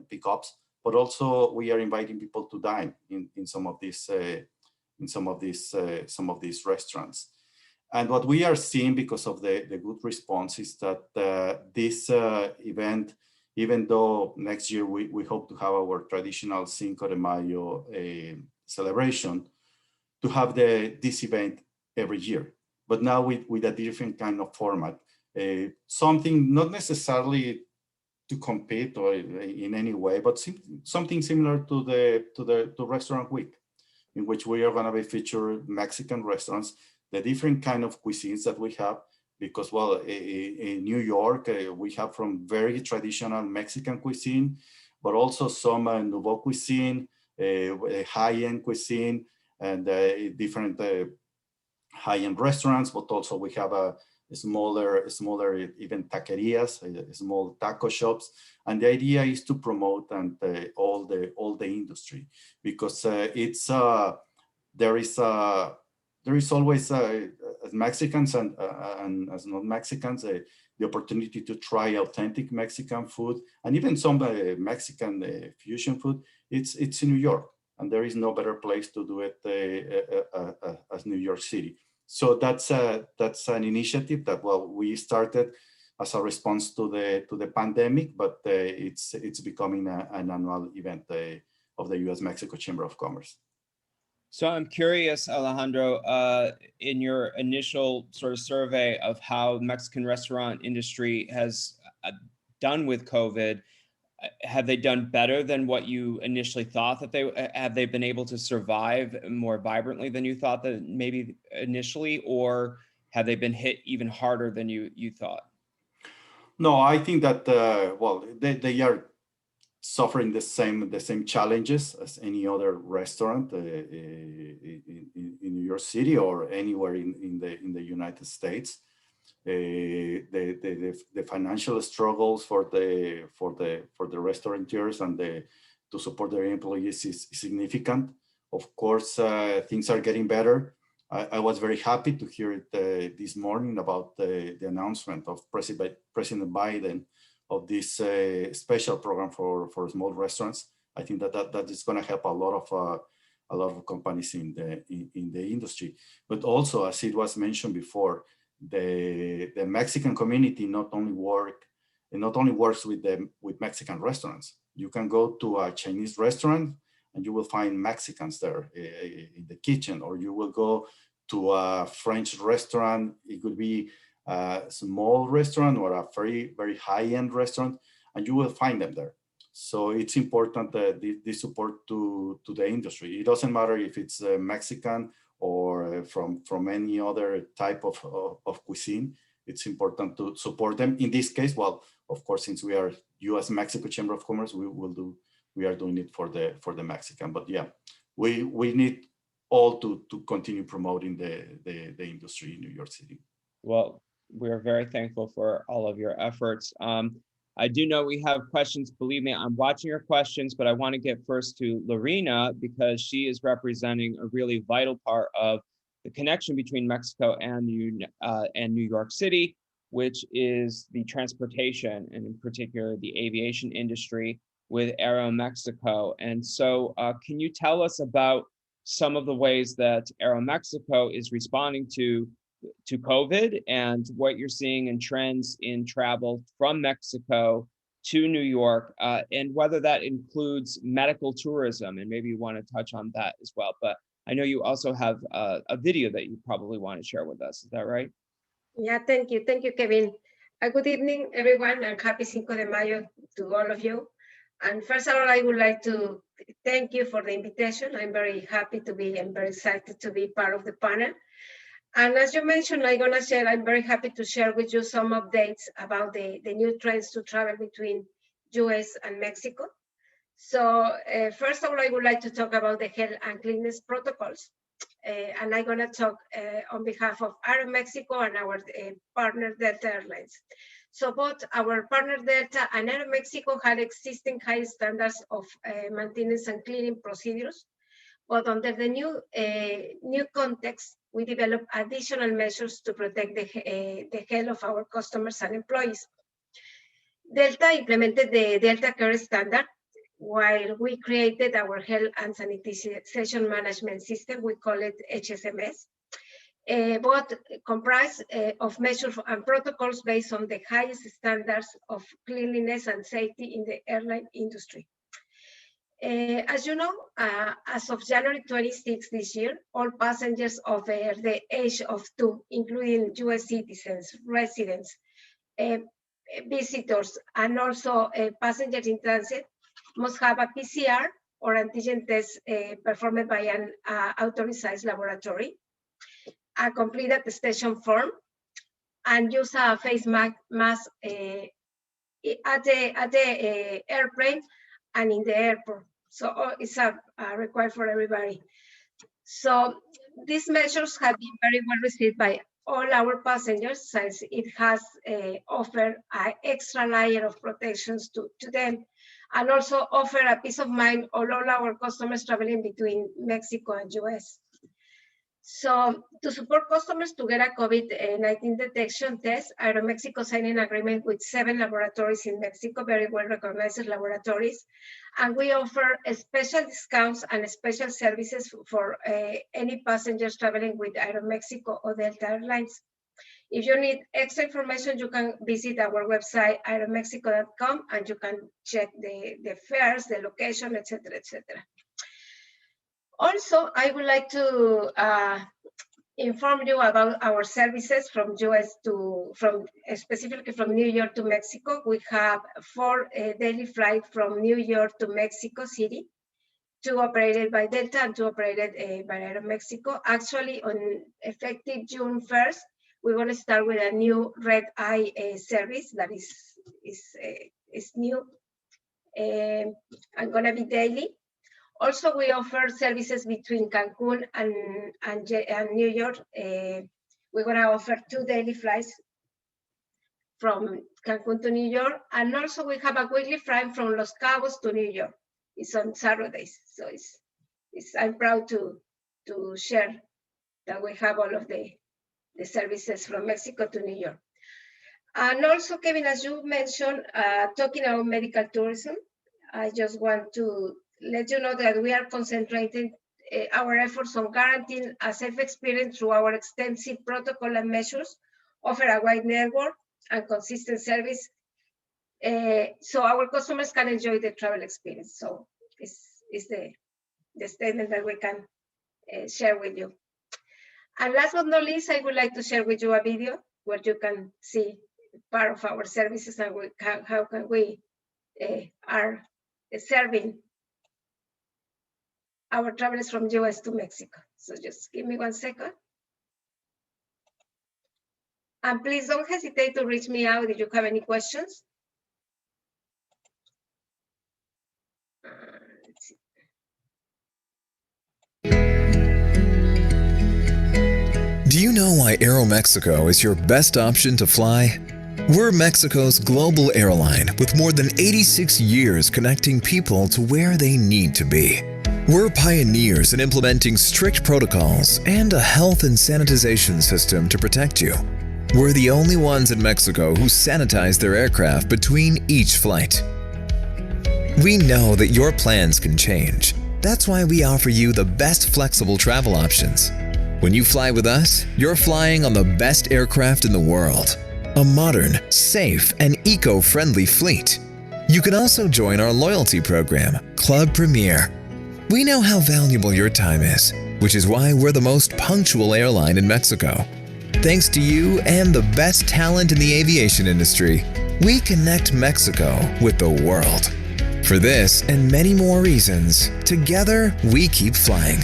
pickups, but also we are inviting people to dine in some of these restaurants. And what we are seeing because of the good response is that this event, even though next year we hope to have our traditional Cinco de Mayo celebration, to have this event every year, but now with a different kind of format, something not necessarily to compete or in any way, but something similar to the Restaurant Week, in which we are going to be featuring Mexican restaurants, the different kind of cuisines that we have, because, well, in New York, we have from very traditional Mexican cuisine, but also some nouveau cuisine, high-end cuisine, and different high-end restaurants, but also we have a smaller even taquerias, small taco shops, and the idea is to promote and all the industry, because there is always as Mexicans and as non-Mexicans the opportunity to try authentic Mexican food, and even some Mexican fusion food. It's in New York, and there is no better place to do it as New York City. So that's an initiative that, well, we started as a response to the pandemic, but it's becoming an annual event of the U.S.-Mexico Chamber of Commerce. So I'm curious, Alejandro, in your initial sort of survey of how Mexican restaurant industry has done with COVID, have they done better than what you initially thought that have they been able to survive more vibrantly than you thought that maybe initially, or have they been hit even harder than you thought? No, I think that well, they are suffering the same challenges as any other restaurant in New York City or anywhere in the United States. The financial struggles for the restaurateurs and to support their employees is significant. Of course, things are getting better. I was very happy to hear it this morning about the announcement of President Biden of this special program for small restaurants. I think that is going to help a lot of companies in the industry. But also, as it was mentioned before, the Mexican community not only works with Mexican restaurants. You can go to a Chinese restaurant and you will find Mexicans there in the kitchen, or you will go to a French restaurant. It could be a small restaurant or a very, very high-end restaurant, and you will find them there. So it's important that this support to the industry. It doesn't matter if it's Mexican or from any other type of cuisine. It's important to support them. In this case, well, of course, since we are U.S.-Mexico Chamber of Commerce, we are doing it for the Mexican. But yeah, we need all to continue promoting the industry in New York City. Well, we're very thankful for all of your efforts. I do know we have questions. Believe me, I'm watching your questions, but I want to get first to Lorena because she is representing a really vital part of the connection between Mexico and New York City, which is the transportation and in particular the aviation industry with Aeromexico. And so can you tell us about some of the ways that Aeromexico is responding to COVID and what you're seeing in trends in travel from Mexico to New York, and whether that includes medical tourism, and maybe you want to touch on that as well. But I know you also have a video that you probably want to share with us. Is that right? Yeah, thank you, Kevin. Good evening, everyone, and happy Cinco de Mayo to all of you. And first of all, I would like to thank you for the invitation. I'm very happy to be and very excited to be part of the panel. And as you mentioned, I'm very happy to share with you some updates about the new trends to travel between US and Mexico. So first of all, I would like to talk about the health and cleanliness protocols. And I'm gonna talk on behalf of Aeromexico and our partner Delta Airlines. So both our partner Delta and Aeromexico had existing high standards of maintenance and cleaning procedures. But under the new context, we developed additional measures to protect the health of our customers and employees. Delta implemented the Delta Care Standard, while we created our health and sanitization management system. We call it HSMS. Both comprise of measures and protocols based on the highest standards of cleanliness and safety in the airline industry. As you know, as of January 26 this year, all passengers over the age of 2, including US citizens, residents, visitors, and also passengers in transit, must have a PCR or antigen test performed by an authorized laboratory, a complete attestation form, and use a face mask at the airplane and in the airport. So it's required for everybody. So these measures have been very well received by all our passengers, since it has offered an extra layer of protections to them, and also offer a peace of mind all our customers traveling between Mexico and US. So to support customers to get a COVID-19 detection test, Aeromexico signed an agreement with 7 laboratories in Mexico, very well recognized laboratories. And we offer special discounts and special services for any passengers traveling with Aeromexico or Delta Airlines. If you need extra information, you can visit our website, aeromexico.com, and you can check the fares, the location, etc., etc. Also, I would like to inform you about our services from US specifically from New York to Mexico. We have 4 daily flights from New York to Mexico City, 2 operated by Delta and 2 operated by Aeromexico. Actually, on effective June 1st, we're going to start with a new red eye service that is new and going to be daily. Also, we offer services between Cancun and New York. We're going to offer 2 daily flights from Cancun to New York. And also we have a weekly flight from Los Cabos to New York. It's on Saturdays. So I'm proud to share that we have all of the services from Mexico to New York. And also, Kevin, as you mentioned, talking about medical tourism, I just want to let you know that we are concentrating our efforts on guaranteeing a safe experience through our extensive protocol and measures, offer a wide network and consistent service, so our customers can enjoy the travel experience. So this is the statement that we can share with you. And last but not least, I would like to share with you a video where you can see part of our services and how can we are serving our travelers from US to Mexico. So just give me 1 second. And please don't hesitate to reach me out if you have any questions. Let's see. Do you know why Aeromexico is your best option to fly? We're Mexico's global airline with more than 86 years connecting people to where they need to be. We're pioneers in implementing strict protocols and a health and sanitization system to protect you. We're the only ones in Mexico who sanitize their aircraft between each flight. We know that your plans can change. That's why we offer you the best flexible travel options. When you fly with us, you're flying on the best aircraft in the world. A modern, safe, and eco-friendly fleet. You can also join our loyalty program, Club Premier. We know how valuable your time is, which is why we're the most punctual airline in Mexico. Thanks to you and the best talent in the aviation industry, we connect Mexico with the world. For this and many more reasons, together we keep flying.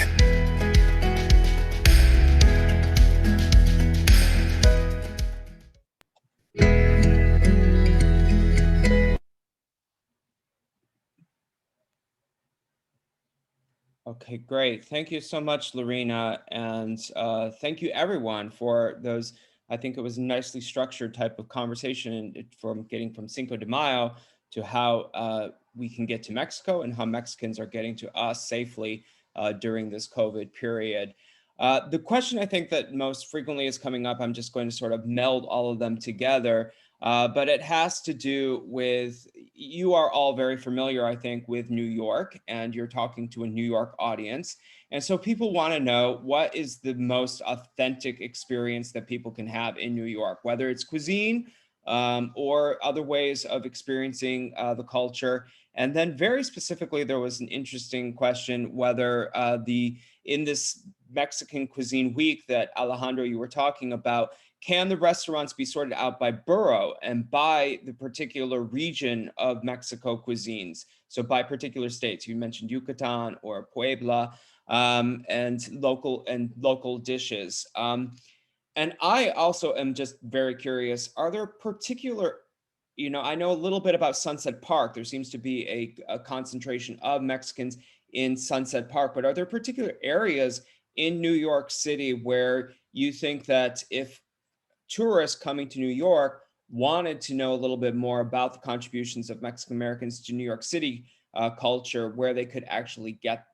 Okay, great. Thank you so much, Lorena. And thank you everyone for those, I think it was a nicely structured type of conversation from getting from Cinco de Mayo to how we can get to Mexico and how Mexicans are getting to us safely during this COVID period. The question I think that most frequently is coming up, I'm just going to sort of meld all of them together, but it has to do with, you are all very familiar, I think, with New York, and you're talking to a New York audience. And so people want to know, what is the most authentic experience that people can have in New York, whether it's cuisine or other ways of experiencing the culture. And then very specifically, there was an interesting question whether in this Mexican Cuisine Week that Alejandro, you were talking about, can the restaurants be sorted out by borough and by the particular region of Mexico cuisines? So by particular states, you mentioned Yucatan or Puebla, and local dishes. And I also am just very curious, are there particular, I know a little bit about Sunset Park. There seems to be a concentration of Mexicans in Sunset Park, but are there particular areas in New York City where you think that if tourists coming to New York wanted to know a little bit more about the contributions of Mexican Americans to New York City culture, where they could actually get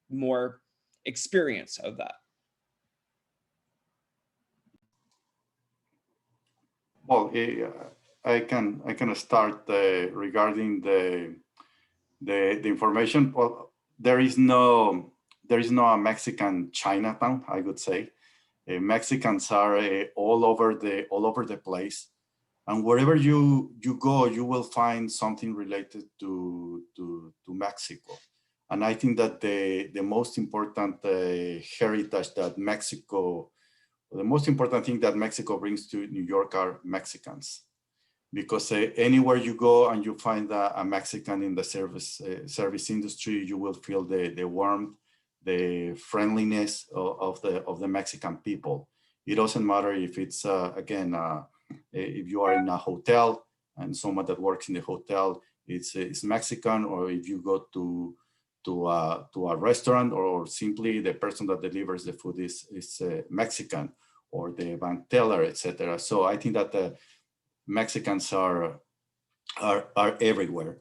more experience of that? Well, I can start regarding the information. Well, there is no a Mexican Chinatown, I would say. Mexicans are all over the place, and wherever you go, you will find something related to Mexico. And I think that the most important heritage that Mexico, the most important thing that Mexico brings to New York are Mexicans, because anywhere you go and you find a Mexican in the service industry, you will feel the warmth, the friendliness of the Mexican people. It doesn't matter if it's, again, if you are in a hotel and someone that works in the hotel is Mexican, or if you go to a restaurant, or simply the person that delivers the food is Mexican, or the bank teller, etc. So I think that the Mexicans are everywhere.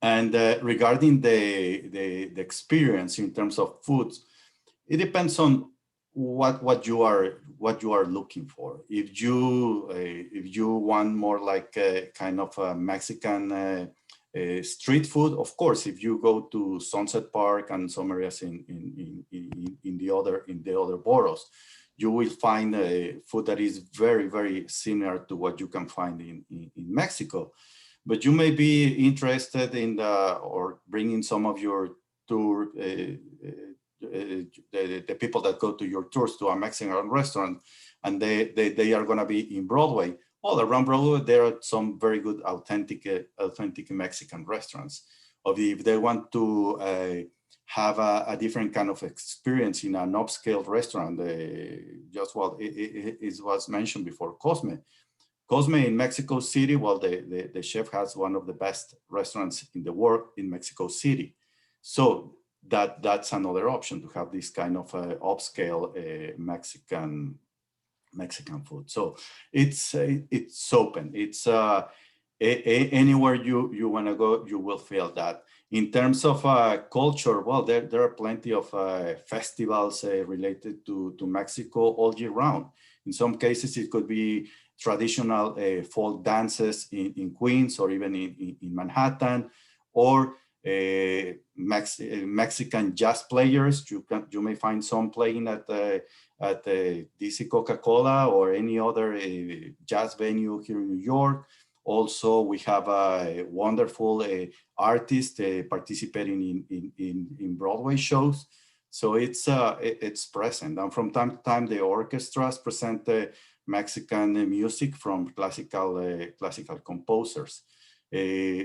And regarding the experience in terms of foods, it depends on what you are looking for. If you want more like a kind of a Mexican street food, of course, if you go to Sunset Park and some areas in the other boroughs, you will find food that is very, very similar to what you can find in Mexico. But you may be interested in or bringing some of your tour, the people that go to your tours to a Mexican restaurant, and they are going to be in Broadway. All around Broadway, there are some very good authentic Mexican restaurants. Or if they want to have a different kind of experience in an upscale restaurant, just what it was mentioned before, Cosme. Cosme in Mexico City, well, the chef has one of the best restaurants in the world in Mexico City. So that's another option, to have this kind of upscale Mexican food. So it's open. It's anywhere you want to go, you will feel that. In terms of culture, well, there are plenty of festivals related to Mexico all year round. In some cases, it could be traditional folk dances in Queens, or even in Manhattan, or Mexican jazz players. You may find some playing at DC Coca-Cola or any other jazz venue here in New York. Also, we have a wonderful artist participating in Broadway shows. So it's present, and from time to time, the orchestras present Mexican music from classical composers.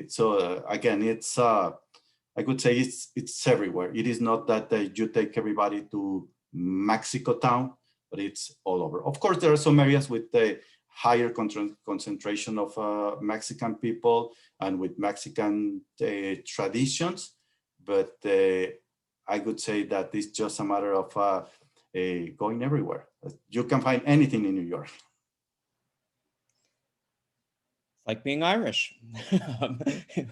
So again, it's I could say it's everywhere. It is not that you take everybody to Mexico town, but it's all over. Of course, there are some areas with the higher concentration of Mexican people and with Mexican traditions, but I would say that it's just a matter of going everywhere. You can find anything in New York. Like being Irish.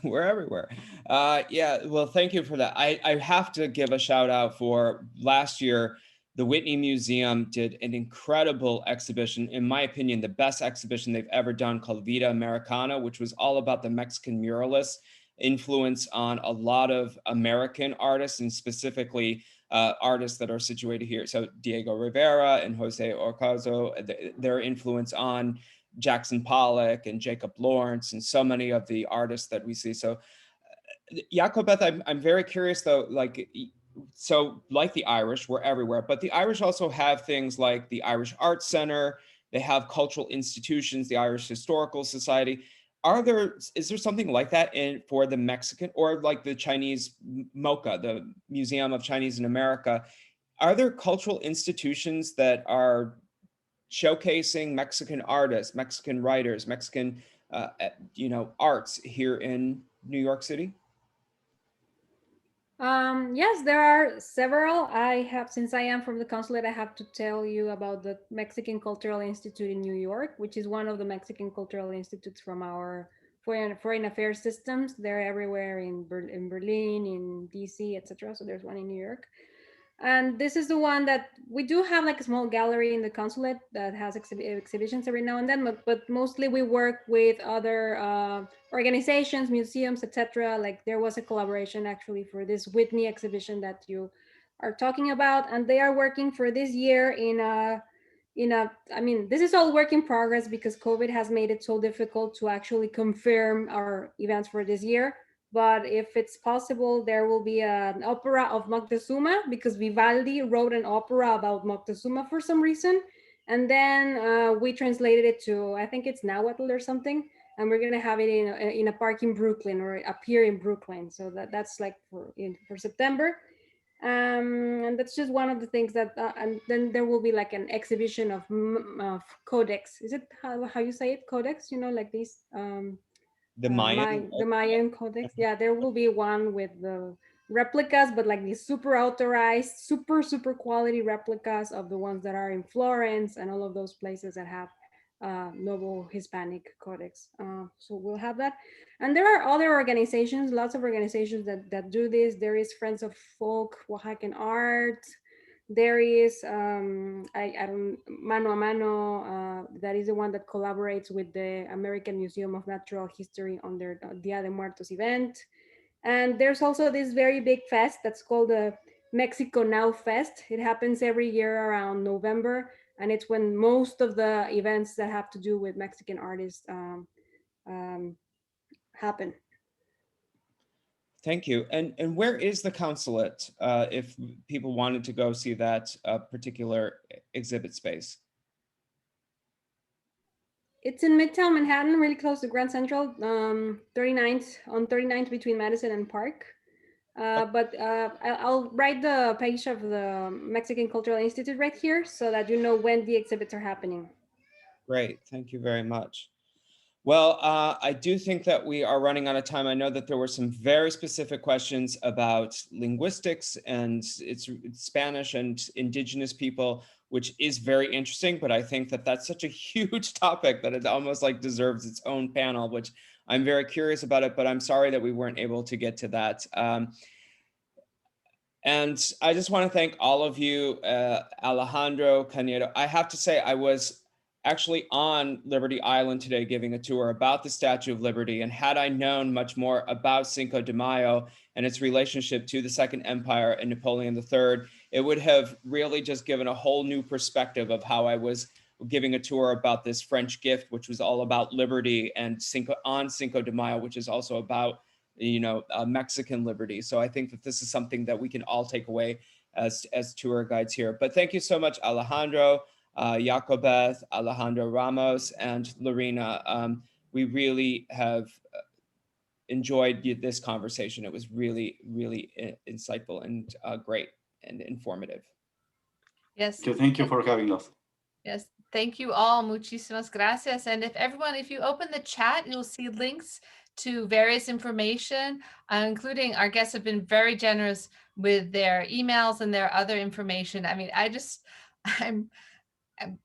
We're everywhere. Yeah, well, thank you for that. I have to give a shout out for last year. The Whitney Museum did an incredible exhibition, in my opinion, the best exhibition they've ever done, called Vida Americana, which was all about the Mexican muralists' influence on a lot of American artists, and specifically artists that are situated here. So Diego Rivera and Jose Orcazzo, their influence on Jackson Pollock and Jacob Lawrence and so many of the artists that we see. So Jacobeth, I'm very curious though, like the Irish, we're everywhere, but the Irish also have things like the Irish Arts Center. They have cultural institutions, the Irish Historical Society. Is there something like that for the Mexican, or like the Chinese MoCA, the Museum of Chinese in America? Are there cultural institutions that are showcasing Mexican artists, Mexican writers, Mexican, arts here in New York City? Yes, there are several. Since I am from the consulate, I have to tell you about the Mexican Cultural Institute in New York, which is one of the Mexican cultural institutes from our foreign affairs systems. They're everywhere in Berlin, in DC, etc. So there's one in New York. And this is the one that we do have, like a small gallery in the consulate that has exhibitions every now and then, but mostly we work with other organizations, museums, etc. Like there was a collaboration actually for this Whitney exhibition that you are talking about, and they are working for this year I mean, this is all work in progress because COVID has made it so difficult to actually confirm our events for this year. But if it's possible, there will be an opera of Moctezuma, because Vivaldi wrote an opera about Moctezuma for some reason. And then we translated it to, I think it's Nahuatl or something. And we're gonna have it in a park in Brooklyn, or a pier in Brooklyn. So that's like for September. And that's just one of the things that, and then there will be like an exhibition of codex. Is it how you say it? Codex, you know, like these, The Mayan. the Mayan codex. Yeah, there will be one with the replicas, but like these super authorized, super quality replicas of the ones that are in Florence and all of those places that have noble Hispanic codex. So we'll have that. And there are other organizations, lots of organizations that do this. There is Friends of Folk Oaxacan Art. There is I don't, Mano a Mano, that is the one that collaborates with the American Museum of Natural History on their Dia de Muertos event. And there's also this very big fest that's called the Mexico Now Fest. It happens every year around November, and it's when most of the events that have to do with Mexican artists happen. Thank you. And where is the consulate if people wanted to go see that particular exhibit space? It's in Midtown Manhattan, really close to Grand Central, 39th between Madison and Park. But I'll write the page of the Mexican Cultural Institute right here so that you know when the exhibits are happening. Great, thank you very much. Well, I do think that we are running out of time. I know that there were some very specific questions about linguistics and it's Spanish and indigenous people, which is very interesting, but I think that that's such a huge topic that it almost like deserves its own panel, which I'm very curious about it, but I'm sorry that we weren't able to get to that. And I just want to thank all of you, Alejandro, Cañedo. I have to say I was actually on Liberty Island today giving a tour about the Statue of Liberty. And had I known much more about Cinco de Mayo and its relationship to the Second Empire and Napoleon III, it would have really just given a whole new perspective of how I was giving a tour about this French gift, which was all about liberty, and Cinco de Mayo, which is also about, you know, Mexican liberty. So I think that this is something that we can all take away as tour guides here. But thank you so much, Alejandro, Jacobeth, Alejandro Ramos, and Lorena. We really have enjoyed this conversation. It was really, really insightful and great and informative. Yes. Thank you for having us. Yes, thank you all. Muchísimas gracias. And if you open the chat, you'll see links to various information, including our guests have been very generous with their emails and their other information. I mean,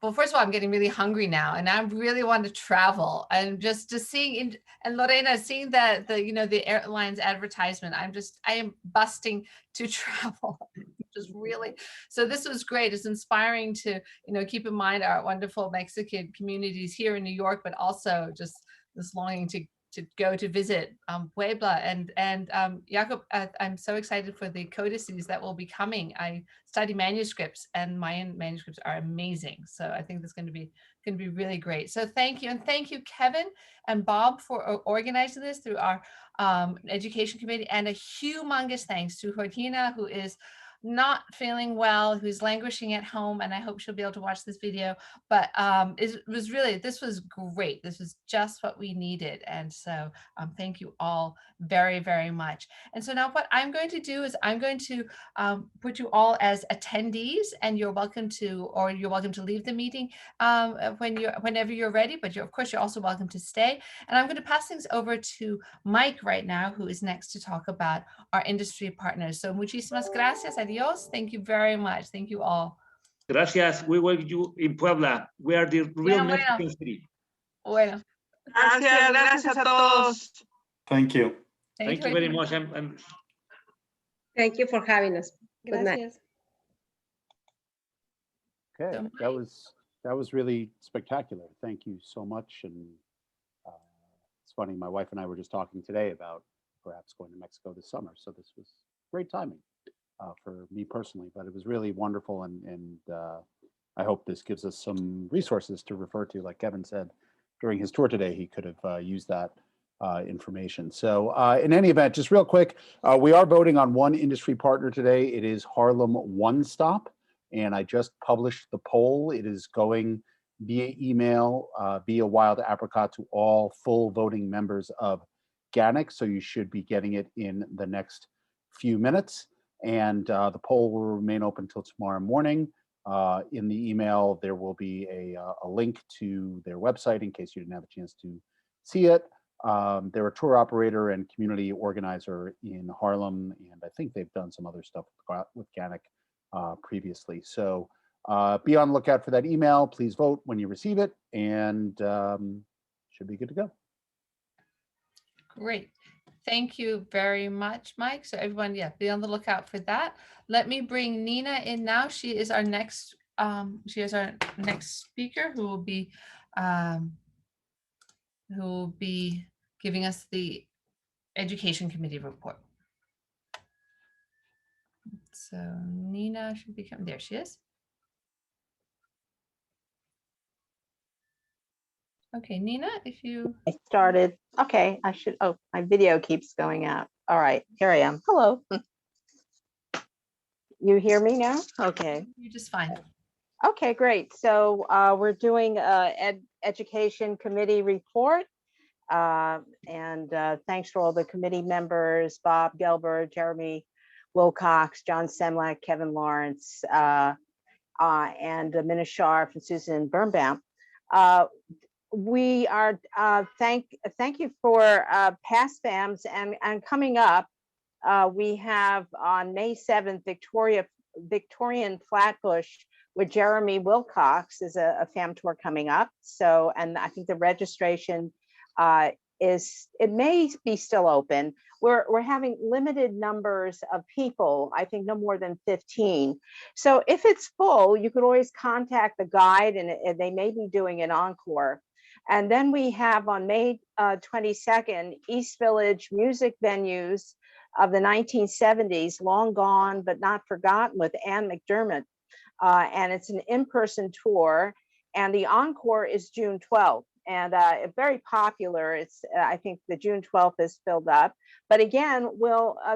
well, first of all, I'm getting really hungry now, and I really want to travel. And just seeing, and Lorena, seeing the airline's advertisement, I am busting to travel. Just really, so this was great. It's inspiring to, keep in mind our wonderful Mexican communities here in New York, but also just this longing to go to visit Puebla. And Jacob, I'm so excited for the codices that will be coming. I study manuscripts, and Mayan manuscripts are amazing. So I think that's going to be really great. So thank you. And thank you, Kevin and Bob, for organizing this through our education committee. And a humongous thanks to Georgina, who is not feeling well, who's languishing at home, and I hope she'll be able to watch this video. But this was great. This was just what we needed. And so thank you all very, very much. And so now what I'm going to do is I'm going to put you all as attendees, and you're welcome to leave the meeting whenever you're ready, but of course you're also welcome to stay. And I'm going to pass things over to Mike right now, who is next to talk about our industry partners. So muchísimas gracias. Adios. Thank you very much. Thank you all. Gracias. We welcome you in Puebla. We are the real Mexican city. Bueno. Gracias a todos. Thank you. Thank you very much. Thank you for having us. Good night. Okay, that was really spectacular. Thank you so much. And it's funny, my wife and I were just talking today about perhaps going to Mexico this summer. So this was great timing for me personally, but it was really wonderful. And I hope this gives us some resources to refer to. Like Kevin said, during his tour today, he could have used that information. So in any event, just real quick, we are voting on one industry partner today. It is Harlem One Stop. And I just published the poll. It is going via email, via Wild Apricot to all full voting members of GANYC. So you should be getting it in the next few minutes. And the poll will remain open until tomorrow morning. In the email, there will be a link to their website in case you didn't have a chance to see it. They're a tour operator and community organizer in Harlem, and I think they've done some other stuff with GANYC previously. So be on the lookout for that email. Please vote when you receive it, and should be good to go. Great. Thank you very much, Mike. So everyone, yeah, be on the lookout for that. Let me bring Nina in now. She is our next speaker who will be giving us the Education Committee report. So Nina should be coming. There she is. Okay, Nina, if you... I started. Okay, I should. Oh, my video keeps going out. All right, here I am. Hello. You hear me now? Okay. You're just fine. Okay, great. So we're doing Education Committee report. And thanks to all the committee members, Bob Gelber, Jeremy Wilcox, John Semlak, Kevin Lawrence, and Mina Sharf and Susan Birnbaum. We are thank you for past FAMs, and coming up, we have on May 7th, Victorian Flatbush with Jeremy Wilcox is a FAM tour coming up. So, and I think the registration it may be still open. We're having limited numbers of people, I think no more than 15. So if it's full, you could always contact the guide, and they may be doing an encore. And then we have on May 22nd, East Village music venues of the 1970s, long gone but not forgotten, with Ann McDermott. And it's an in-person tour, and the encore is June 12th. And very popular. It's I think the June 12th is filled up. But again,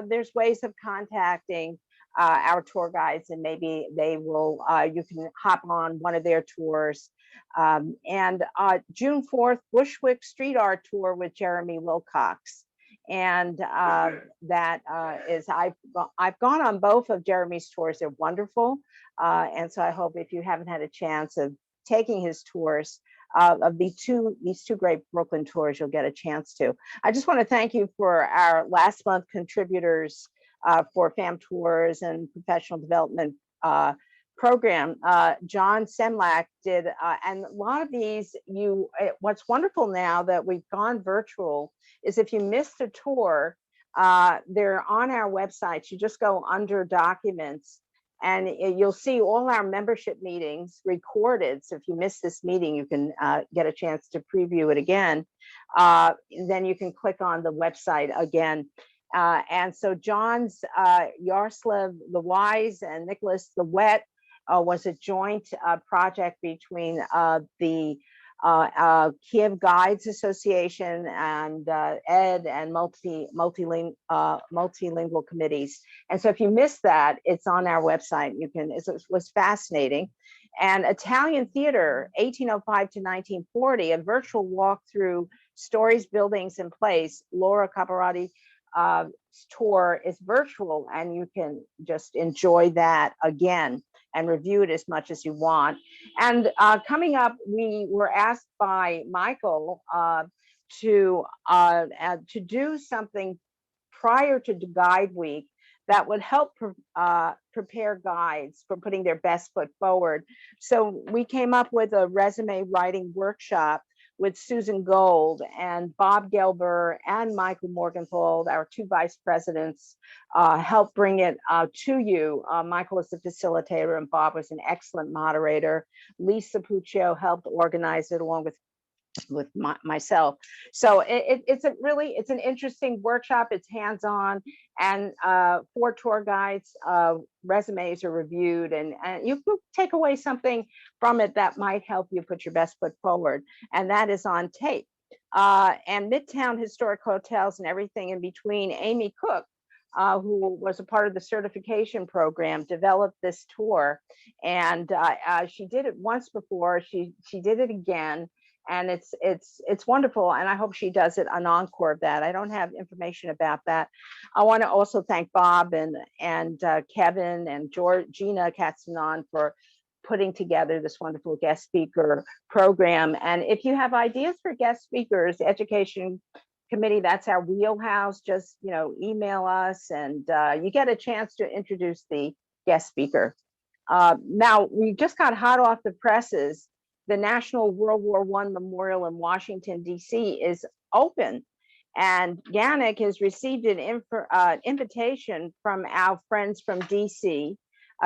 there's ways of contacting our tour guides, and maybe they will. You can hop on one of their tours. And June 4th, Bushwick Street Art Tour with Jeremy Wilcox. And that is I've gone on both of Jeremy's tours. They're wonderful. And so I hope if you haven't had a chance of taking his tours, of these two great Brooklyn tours, you'll get a chance to. I just want to thank you for our last month contributors for FAM tours and professional development program. John Semlak did, and a lot of these, what's wonderful now that we've gone virtual is if you missed a tour, they're on our website. You just go under documents, and you'll see all our membership meetings recorded. So if you miss this meeting, you can get a chance to preview it again. Then you can click on the website again. And so John's Yaroslav the Wise and Nicholas the Wet was a joint project between the Kiev Guides Association and ED and multilingual committees. And so if you missed that, it's on our website. You can. It was fascinating. And Italian theater, 1805 to 1940, a virtual walk through stories, buildings, and place. Laura Caparati tour is virtual, and you can just enjoy that again and review it as much as you want. And coming up, we were asked by Michael to do something prior to GuideWeek that would help prepare guides for putting their best foot forward. So we came up with a resume writing workshop with Susan Gold and Bob Gelber and Michael Morgenthau, our two vice presidents, helped bring it to you. Michael was the facilitator and Bob was an excellent moderator. Lisa Puccio helped organize it along with myself. So it's an interesting workshop. It's hands-on, and 4 tour guides resumes are reviewed, and you can take away something from it that might help you put your best foot forward, and that is on tape. And Midtown Historic Hotels and everything in between, Amy Cook, who was a part of the certification program, developed this tour, and she did it once before. She did it again. and it's wonderful. And I hope she does it an encore of that. I don't have information about that. I want to also thank Bob and Kevin and Georgina Castanon for putting together this wonderful guest speaker program. And if you have ideas for guest speakers, Education Committee, that's our wheelhouse. Just, email us, and you get a chance to introduce the guest speaker. Now, we just got hot off the presses. The National World War I Memorial in Washington, D.C. is open. And GANYC has received an invitation from our friends from D.C.,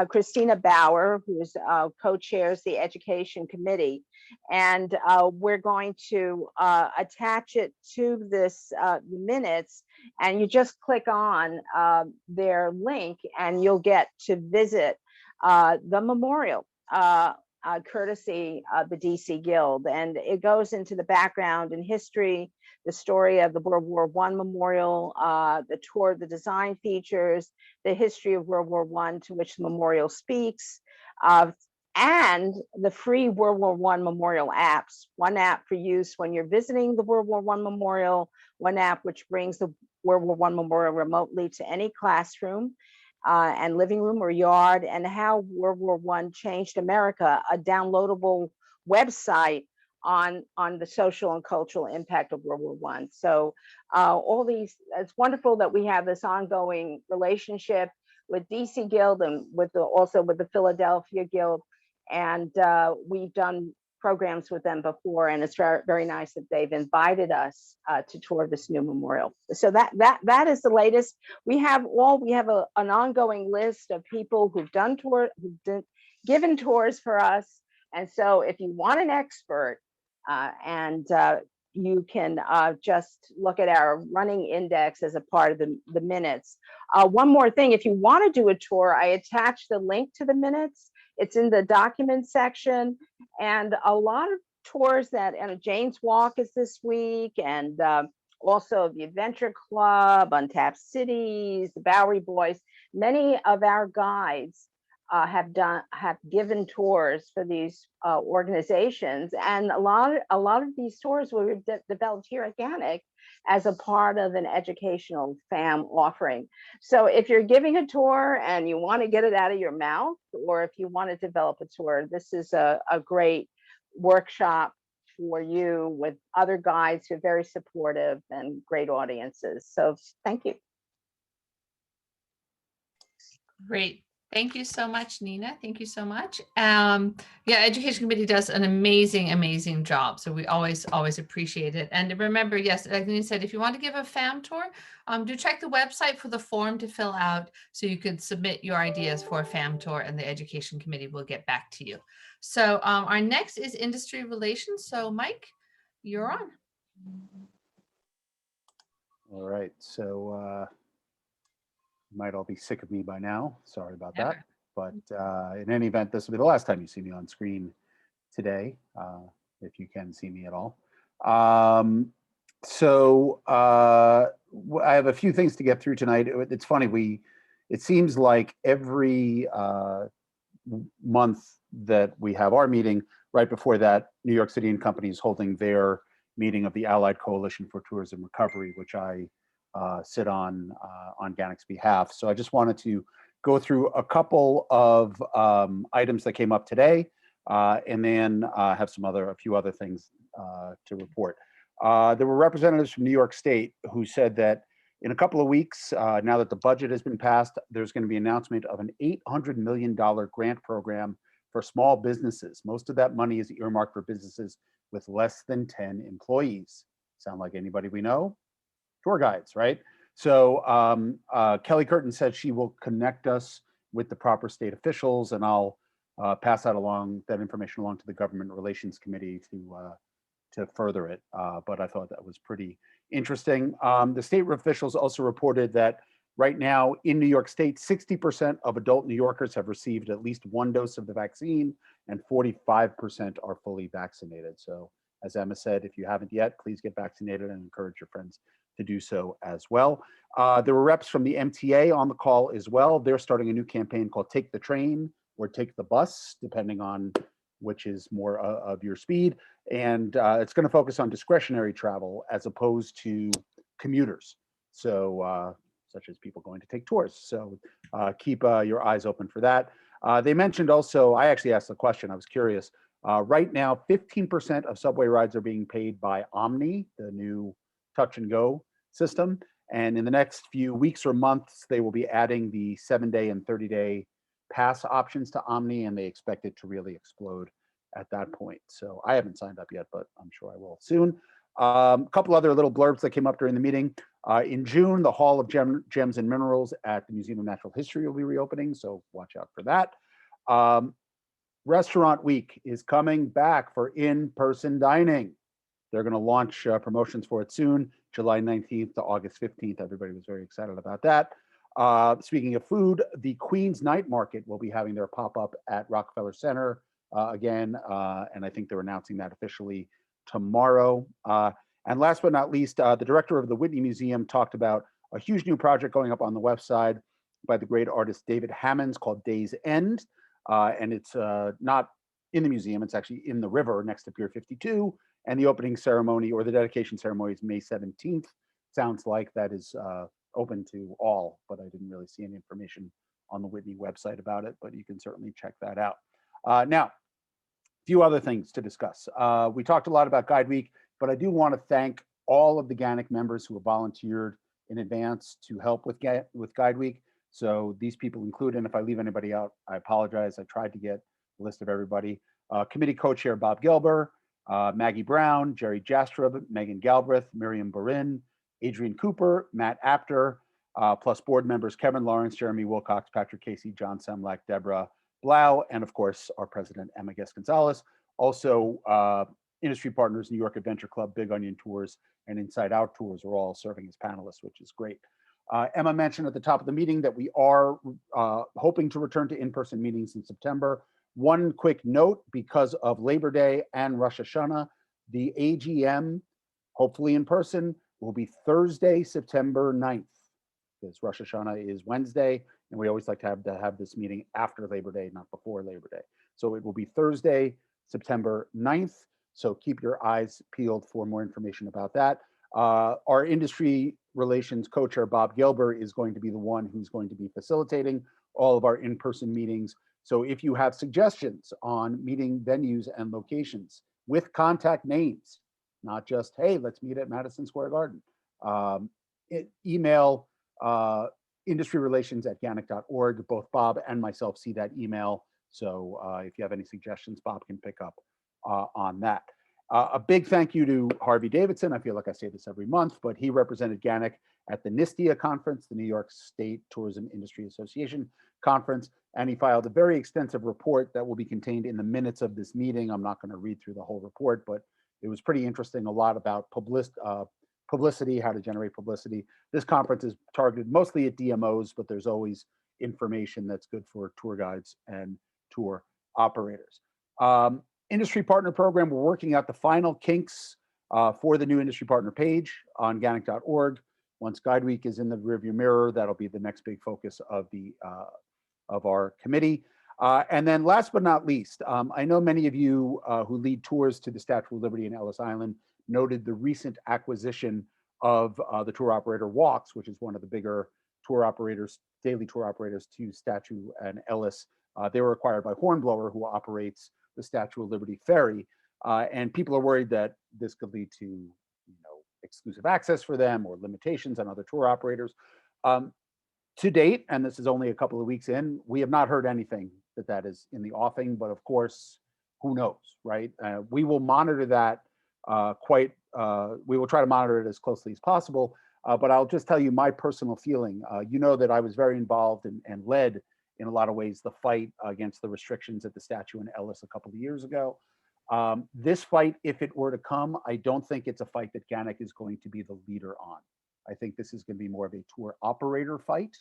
Christina Bauer, who's co-chairs the Education Committee. And we're going to attach it to this minutes, and you just click on their link and you'll get to visit the memorial, courtesy of the DC Guild. And it goes into the background and history, the story of the World War I Memorial, the tour, the design features, the history of World War I, to which the memorial speaks, and the free World War I Memorial apps. One app for use when you're visiting the World War I Memorial, one app which brings the World War I Memorial remotely to any classroom and living room or yard, and how World War I changed America, a downloadable website on the social and cultural impact of World War I. So all these, it's wonderful that we have this ongoing relationship with DC Guild and also with the Philadelphia Guild. And we've done programs with them before, and it's very, very nice that they've invited us to tour this new memorial. So that is the latest. We have an ongoing list of people who've given tours for us. And so if you want an expert, you can just look at our running index as a part of the minutes. One more thing, if you want to do a tour, I attached the link to the minutes. It's in the document section, and a lot of tours that, Jane's Walk is this week, and also the Adventure Club, Untapped Cities, the Bowery Boys. Many of our guides have given tours for these organizations, and a lot of these tours were developed here at GANYC as a part of an educational FAM offering. So if you're giving a tour and you want to get it out of your mouth, or if you want to develop a tour, this is a great workshop for you with other guides who are very supportive and great audiences. So thank you. Great. Thank you so much, Nina. Thank you so much. Yeah, Education Committee does an amazing job. So we always appreciate it. And remember, yes, like Nina said, if you want to give a FAM tour, do check the website for the form to fill out so you can submit your ideas for a FAM tour, and the Education Committee will get back to you. So our next is industry relations. So Mike, you're on. All right, so might all be sick of me by now. Sorry about that. But in any event, this will be the last time you see me on screen today, if you can see me at all. So I have a few things to get through tonight. It's funny, it seems like every month that we have our meeting, right before that, New York City and Company is holding their meeting of the Allied Coalition for Tourism Recovery, which I sit on GANYC's behalf. So I just wanted to go through a couple of items that came up today, and then have a few other things to report. There were representatives from New York State who said that in a couple of weeks, now that the budget has been passed, there's going to be an announcement of an $800 million grant program for small businesses. Most of that money is earmarked for businesses with less than 10 employees. Sound like anybody we know? Tour guides, right? So Kelly Curtin said she will connect us with the proper state officials, and I'll pass that information along to the Government Relations Committee to further it. But I thought that was pretty interesting. The state officials also reported that right now in New York State, 60% of adult New Yorkers have received at least one dose of the vaccine, and 45% are fully vaccinated. So as Emma said, if you haven't yet, please get vaccinated and encourage your friends to do so as well. There were reps from the MTA on the call as well. They're starting a new campaign called Take the Train or Take the Bus, depending on which is more of your speed. And it's going to focus on discretionary travel as opposed to commuters. So such as people going to take tours. So keep your eyes open for that. They mentioned also, I actually asked the question, I was curious. Right now, 15% of subway rides are being paid by Omni, the new touch and go system. And in the next few weeks or months, they will be adding the 7-day and 30-day pass options to Omni, and they expect it to really explode at that point. So I haven't signed up yet, but I'm sure I will soon. A couple other little blurbs that came up during the meeting. In June, the Hall of Gems and Minerals at the Museum of Natural History will be reopening, so watch out for that. Restaurant Week is coming back for in-person dining. They're going to launch promotions for it soon, July 19th to August 15th. Everybody was very excited about that. Speaking of food, the Queen's Night Market will be having their pop-up at Rockefeller Center again, and I think they're announcing that officially tomorrow. And last but not least, the director of the Whitney Museum talked about a huge new project going up on the west side by the great artist David Hammonds called Day's End. And it's not in the museum, it's actually in the river next to Pier 52. And the opening ceremony or the dedication ceremony is May 17th. Sounds like that is open to all, but I didn't really see any information on the Whitney website about it, but you can certainly check that out. Now, a few other things to discuss. We talked a lot about GuideWeek, but I do want to thank all of the GANYC members who have volunteered in advance to help with GuideWeek. So these people include, and if I leave anybody out, I apologize. I tried to get a list of everybody. Committee co-chair Bob Gelber, Maggie Brown, Jerry Jastrub, Megan Galbraith, Miriam Borin, Adrian Cooper, Matt Apter, plus board members Kevin Lawrence, Jeremy Wilcox, Patrick Casey, John Semlak, Deborah Blau, and of course, our president, Emma Guest-Gonzalez. Also, industry partners, New York Adventure Club, Big Onion Tours, and Inside Out Tours are all serving as panelists, which is great. Emma mentioned at the top of the meeting that we are hoping to return to in-person meetings in September. One quick note, because of Labor Day and Rosh Hashanah, the AGM, hopefully in person, will be Thursday, September 9th, because Rosh Hashanah is Wednesday, and we always like to have this meeting after Labor Day, not before Labor Day. So it will be Thursday, September 9th. So keep your eyes peeled for more information about that. Our industry relations co-chair, Bob Gelber, is going to be the one who's going to be facilitating all of our in-person meetings. So if you have suggestions on meeting venues and locations with contact names, not just, hey, let's meet at Madison Square Garden, email industryrelations@ganyc.org. Both Bob and myself see that email. So if you have any suggestions, Bob can pick up on that. A big thank you to Harvey Davidson. I feel like I say this every month, but he represented GANYC at the NISTIA conference, the New York State Tourism Industry Association conference, and he filed a very extensive report that will be contained in the minutes of this meeting. I'm not going to read through the whole report, but it was pretty interesting, a lot about publicity, how to generate publicity. This conference is targeted mostly at DMOs, but there's always information that's good for tour guides and tour operators. Industry partner program, we're working out the final kinks for the new industry partner page on ganyc.org. Once GuideWeek is in the rearview mirror, that'll be the next big focus of the of our committee. And then last but not least, I know many of you who lead tours to the Statue of Liberty in Ellis Island noted the recent acquisition of the tour operator Walks, which is one of the bigger tour operators, daily tour operators to Statue and Ellis. They were acquired by Hornblower, who operates the Statue of Liberty ferry, and people are worried that this could lead to, exclusive access for them or limitations on other tour operators. To date, and this is only a couple of weeks in, we have not heard anything that is in the offing, but of course, who knows, right? We will monitor that we will try to monitor it as closely as possible, but I'll just tell you my personal feeling. You know that I was very involved and led in a lot of ways the fight against the restrictions at the Statue in Ellis a couple of years ago. This fight, if it were to come, I don't think it's a fight that GANYC is going to be the leader on. I think this is going to be more of a tour operator fight.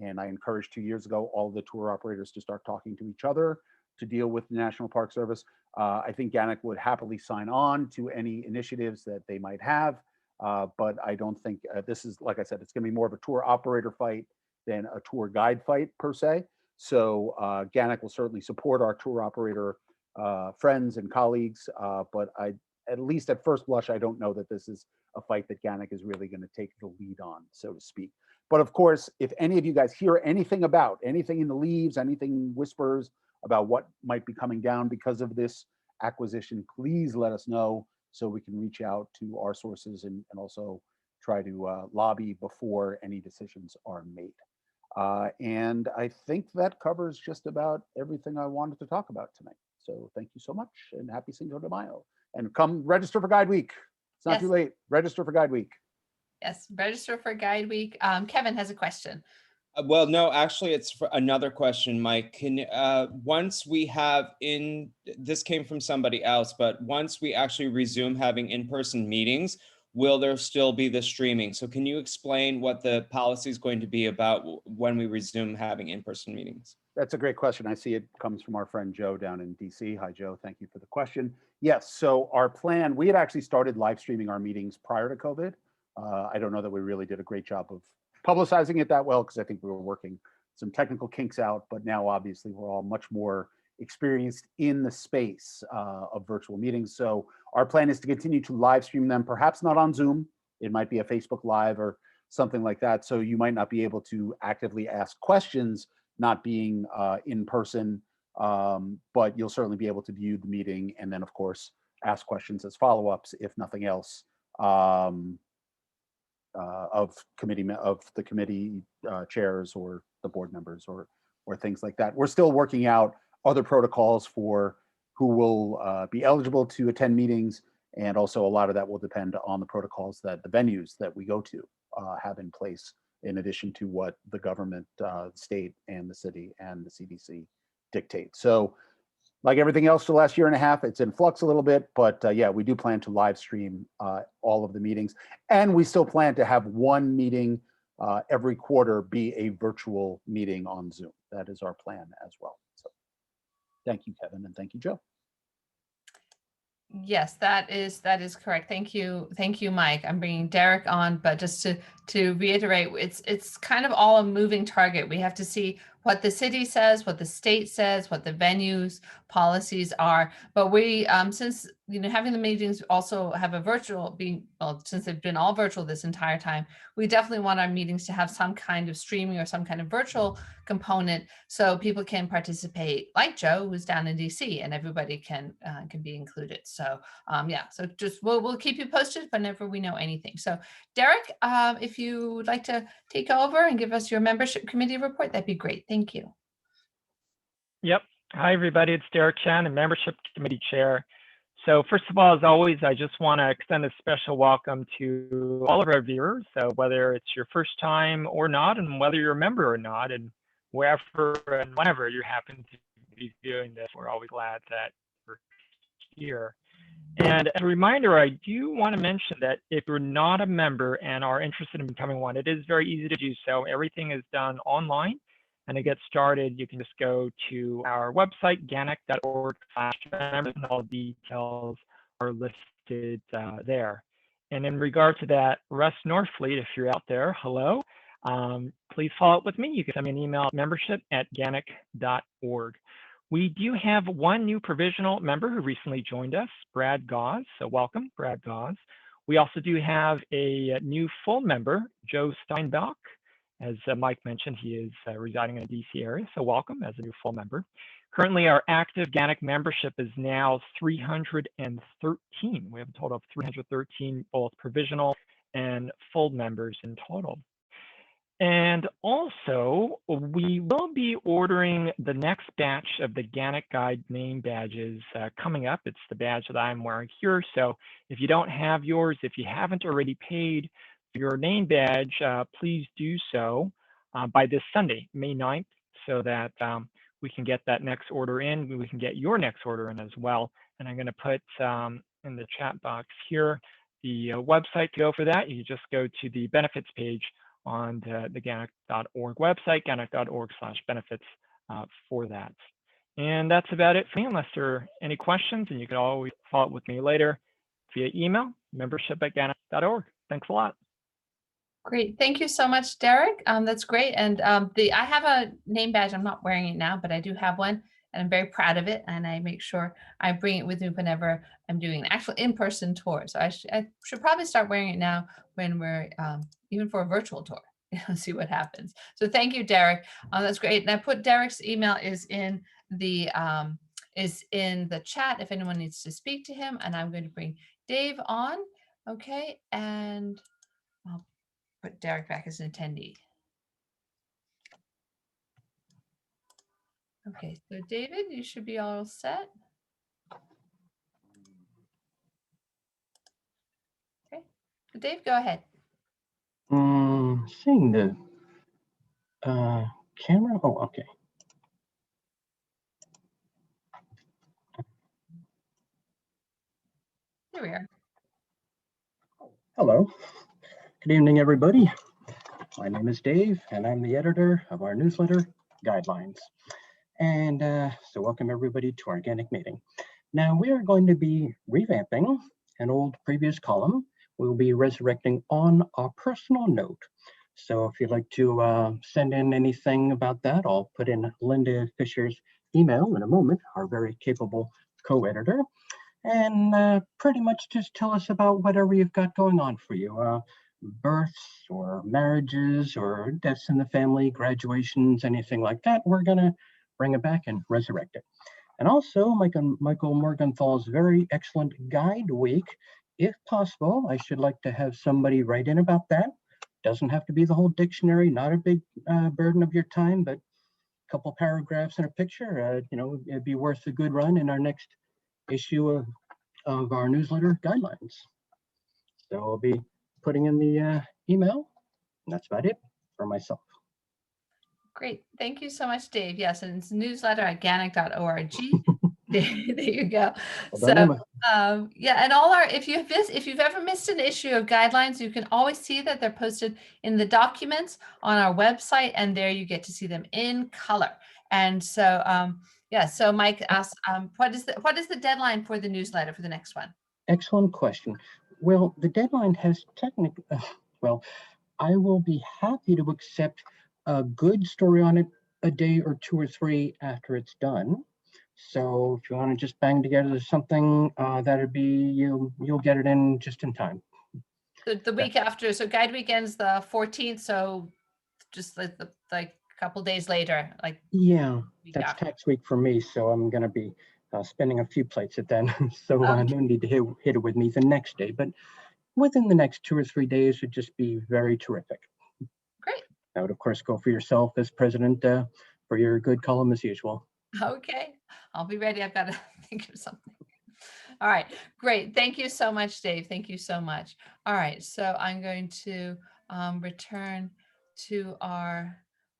And I encouraged 2 years ago all the tour operators to start talking to each other to deal with the National Park Service. I think GANYC would happily sign on to any initiatives that they might have. But I don't think this is, like I said, it's going to be more of a tour operator fight than a tour guide fight per se. So GANYC will certainly support our tour operator friends and colleagues, but at least at first blush, I don't know that this is a fight that GANYC is really going to take the lead on, so to speak. But of course, if any of you guys hear anything in the leaves, anything whispers about what might be coming down because of this acquisition, please let us know so we can reach out to our sources and also try to lobby before any decisions are made. And I think that covers just about everything I wanted to talk about tonight. So thank you so much and happy Cinco de Mayo. And come register for GuideWeek. It's not too late. Register for GuideWeek. Yes, register for GuideWeek. Kevin has a question. Well, no, actually, it's for another question, Mike. Can once we have this came from somebody else, but once we actually resume having in-person meetings, will there still be the streaming? So can you explain what the policy is going to be about when we resume having in-person meetings? That's a great question. I see it comes from our friend Joe down in DC. Hi, Joe. Thank you for the question. Yes, so our plan, we had actually started live streaming our meetings prior to COVID. I don't know that we really did a great job of publicizing it that well because I think we were working some technical kinks out, but now obviously we're all much more experienced in the space of virtual meetings. So our plan is to continue to live stream them, perhaps not on Zoom. It might be a Facebook Live or something like that. So you might not be able to actively ask questions, not being in person, but you'll certainly be able to view the meeting and then of course, ask questions as follow-ups, if nothing else, of the committee chairs or the board members or things like that. We're still working out other protocols for who will be eligible to attend meetings, and also a lot of that will depend on the protocols that the venues that we go to have in place, in addition to what the government, state and the city and the CDC dictate. So like everything else for the last year and a half, it's in flux a little bit, but yeah, we do plan to live stream all of the meetings. And we still plan to have one meeting every quarter be a virtual meeting on Zoom. That is our plan as well. So thank you, Kevin, and thank you, Joe. Yes, that is correct. Thank you, Mike. I'm bringing Derek on, but just to reiterate, it's kind of all a moving target. We have to see what the city says, what the state says, what the venues policies are. But we, since having the meetings also have a virtual since they've been all virtual this entire time, we definitely want our meetings to have some kind of streaming or some kind of virtual component so people can participate, like Joe, who's down in DC, and everybody can be included. So yeah, so just we'll keep you posted whenever we know anything. So Derek, if you would like to take over and give us your membership committee report, that'd be great. Thank you. Yep. Hi, everybody. It's Derek Chan, the membership committee chair. So first of all, as always, I just want to extend a special welcome to all of our viewers. So whether it's your first time or not, and whether you're a member or not, and wherever and whenever you happen to be viewing this, we're always glad that you're here. And as a reminder, I do want to mention that if you're not a member and are interested in becoming one, it is very easy to do so. Everything is done online. And to get started, you can just go to our website, ganyc.org/members, and all details are listed there. And in regard to that, Russ Norfleet, if you're out there, hello, please follow up with me. You can send me an email at membership@ganyc.org. We do have one new provisional member who recently joined us, Brad Gause. So welcome, Brad Gause. We also do have a new full member, Joe Steinbach. As Mike mentioned, he is residing in the DC area, so welcome as a new full member. Currently, our active GANYC membership is now 313. We have a total of 313, both provisional and full members in total. And also, we will be ordering the next batch of the GANYC Guide name badges coming up. It's the badge that I'm wearing here. So if you don't have yours, if you haven't already paid your name badge, please do so by this Sunday, May 9th, so that we can get that next order in. We can get your next order in as well. And I'm going to put in the chat box here the website to go for that. You just go to the benefits page on the ganyc.org website, ganyc.org/benefits for that. And that's about it for me, unless there are any questions, and you can always follow up with me later via email, membership@ganyc.org. Thanks a lot. Great. Thank you so much, Derek. That's great. And I have a name badge. I'm not wearing it now, but I do have one. and I'm very proud of it. And I make sure I bring it with me whenever I'm doing an actual in-person tour. So I should probably start wearing it now when we're even for a virtual tour. See what happens. So thank you, Derek. That's great. And I put Derek's email is in the chat if anyone needs to speak to him. And I'm going to bring Dave on. Okay, and I'll put Derek back as an attendee. Okay, so David, you should be all set. Okay, so Dave, go ahead. Seeing the camera. Oh, okay. Here we are. Hello. Good evening, everybody. My name is Dave, and I'm the editor of our newsletter, Guidelines. And so welcome everybody to our GANYC meeting. Now we are going to be revamping an old previous column. We'll be resurrecting on a personal note. So if you'd like to send in anything about that, I'll put in Linda Fisher's email in a moment, our very capable co-editor. And pretty much just tell us about whatever you've got going on for you. Births or marriages or deaths in the family, graduations, anything like that. We're gonna bring it back and resurrect it. And also Michael Morgenthal's very excellent GuideWeek. If possible, I should like to have somebody write in about that. Doesn't have to be the whole dictionary, not a big burden of your time, but a couple paragraphs and a picture, you know, it'd be worth a good run in our next issue of our newsletter, Guidelines. So I'll be putting in the email, and that's about it for myself. Great. Thank you so much, Dave. Yes, and it's newsletter at GANYC.org. There you go. Well done, so yeah, and all our if you've ever missed an issue of Guidelines, you can always see that they're posted in the documents on our website, and there you get to see them in color. And so yeah, so Mike asked, what is the deadline for the newsletter for the next one? Excellent question. Well, the deadline has technically, well, I will be happy to accept a good story on it a day or two or three after it's done. So if you want to just bang together something, that'd be, you'll get it in just in time. The week after, so Guide Week ends the 14th, so just like a couple days later, like yeah, that's tax week for me, so I'm gonna be spinning a few plates at then. So no need to hit it with me the next day, but within the next 2 or 3 days would just be very terrific. Great. I would of course go for yourself as president for your good column as usual. Okay, I'll be ready. I've got to think of something. All right, great. Thank you so much, Dave. Thank you so much. All right, so I'm going to return to our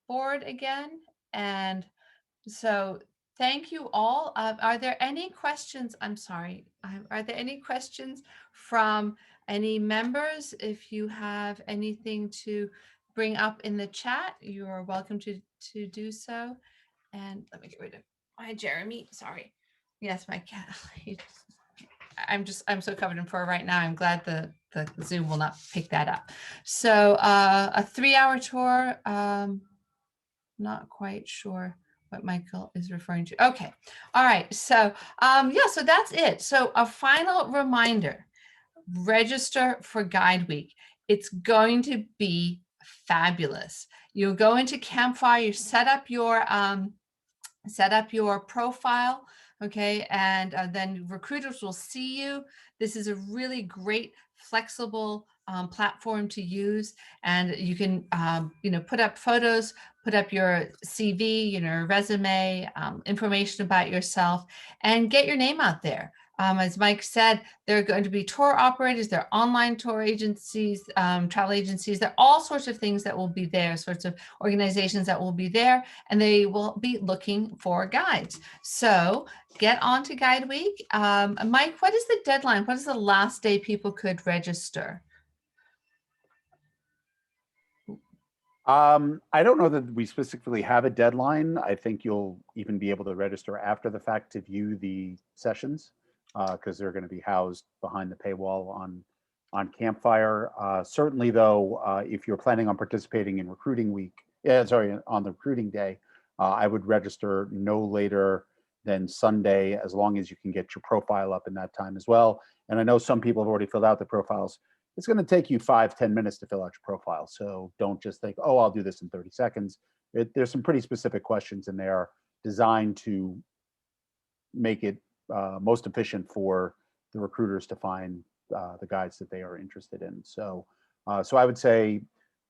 board again. And so thank you all. Are there any questions? I'm sorry. Are there any questions from any members? If you have anything to bring up in the chat, you are welcome to do so. And let me get rid of my Jeremy. Sorry. Yes, my cat. I'm so covered in fur right now. I'm glad the Zoom will not pick that up. So a 3-hour tour. Not quite sure what Michael is referring to. Okay. All right. So yeah, so that's it. So a final reminder, register for Guide Week. It's going to be fabulous. You'll go into Campfire, you set up your profile, okay, and then recruiters will see you. This is a really great, flexible platform to use, and you can, put up photos, put up your CV, resume, information about yourself, and get your name out there. As Mike said, there are going to be tour operators, there are online tour agencies, travel agencies, there are all sorts of things that will be there, sorts of organizations that will be there, and they will be looking for guides. So get on to Guide Week. Mike, what is the deadline? What is the last day people could register? I don't know that we specifically have a deadline. I think you'll even be able to register after the fact to view the sessions because they're going to be housed behind the paywall on Campfire. Certainly, though, if you're planning on participating in recruiting week, on the recruiting day, I would register no later then Sunday, as long as you can get your profile up in that time as well. And I know some people have already filled out the profiles. It's going to take you 5-10 minutes to fill out your profile. So don't just think, oh, I'll do this in 30 seconds. There's some pretty specific questions in there designed to make it most efficient for the recruiters to find the guides that they are interested in. So, so I would say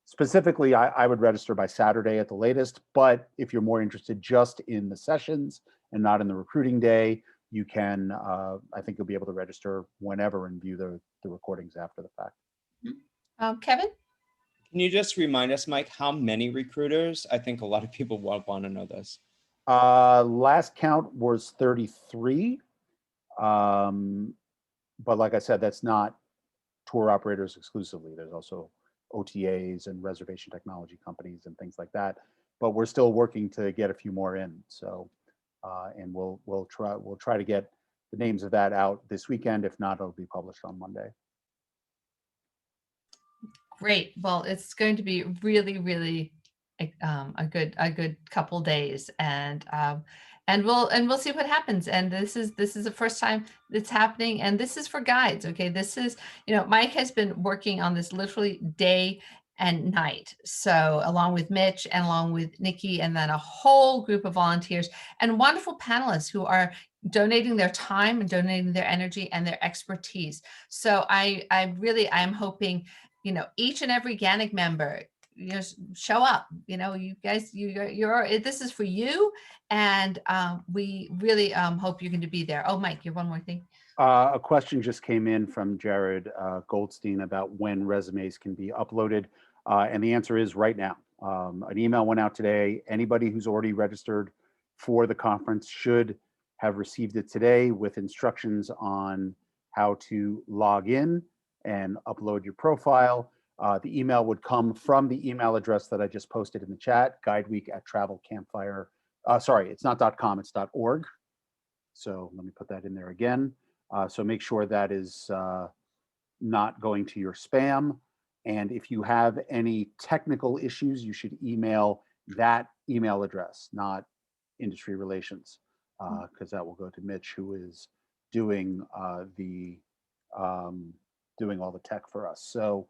specifically, I would register by Saturday at the latest, but if you're more interested just in the sessions and not in the recruiting day, you can, I think you'll be able to register whenever and view the recordings after the fact. Kevin? Can you just remind us, Mike, how many recruiters? I think a lot of people want to know this. Last count was 33. But like I said, that's not tour operators exclusively. There's also OTAs and reservation technology companies and things like that. But we're still working to get a few more in. So, and we'll try to get the names of that out this weekend. If not, it'll be published on Monday. Great. Well, it's going to be really, really a good couple days, and we'll see what happens. And this is the first time it's happening, and this is for guides. Okay, this is, Mike has been working on this literally day and night. So along with Mitch and along with Nikki, and then a whole group of volunteers and wonderful panelists who are donating their time and donating their energy and their expertise. So I am hoping, each and every GANYC member, show up. You guys, this is for you, and we really hope you're going to be there. Oh, Mike, you have one more thing. A question just came in from Jared Goldstein about when resumes can be uploaded, and the answer is right now. An email went out today. Anybody who's already registered for the conference should have received it today with instructions on how to log in and upload your profile. The email would come from the email address that I just posted in the chat, GuideWeek@travelcampfire. Sorry, it's not .com, it's .org. So let me put that in there again. So make sure that is not going to your spam. And if you have any technical issues, you should email that email address, not industry relations, because that will go to Mitch, who is doing doing all the tech for us. So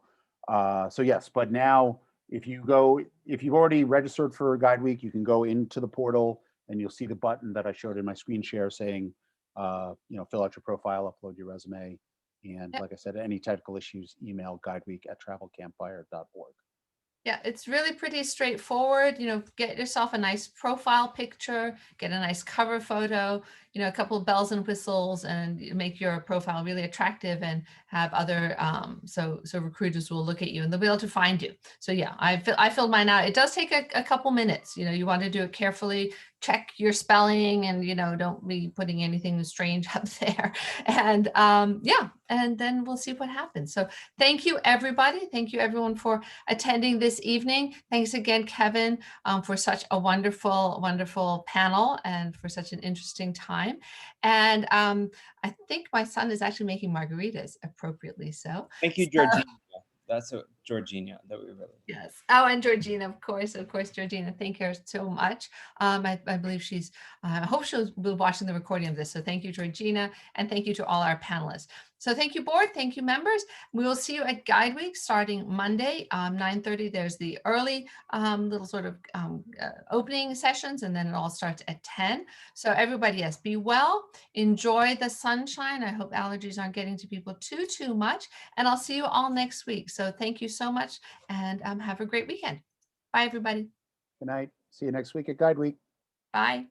yes, but now if you've already registered for GuideWeek, you can go into the portal and you'll see the button that I showed in my screen share saying, fill out your profile, upload your resume. And like I said, any technical issues, email GuideWeek@travelcampfire.org. Yeah, it's really pretty straightforward. Get yourself a nice profile picture, get a nice cover photo, a couple of bells and whistles, and make your profile really attractive, and have other so recruiters will look at you and they'll be able to find you. So yeah, I filled mine out. It does take a couple minutes. You want to do it carefully, check your spelling, and don't be putting anything strange up there. And yeah, and then we'll see what happens. So thank you, everybody. Thank you, everyone, for attending this evening. Thanks again, Kevin, for such a wonderful, wonderful panel and for such an interesting time. And I think my son is actually making margaritas, appropriately so. Thank you, Georgina. That's Georgina that we really. Yes. Oh, and Georgina, of course, Georgina. Thank her so much. I believe she's, I hope she'll be watching the recording of this. So thank you, Georgina, and thank you to all our panelists. So thank you, board. Thank you, members. We will see you at GuideWeek starting Monday, 9:30. There's the early little sort of opening sessions, and then it all starts at 10. So everybody, yes, be well. Enjoy the sunshine. I hope allergies aren't getting to people too much. And I'll see you all next week. So thank you so much, and have a great weekend. Bye, everybody. Good night. See you next week at GuideWeek. Bye.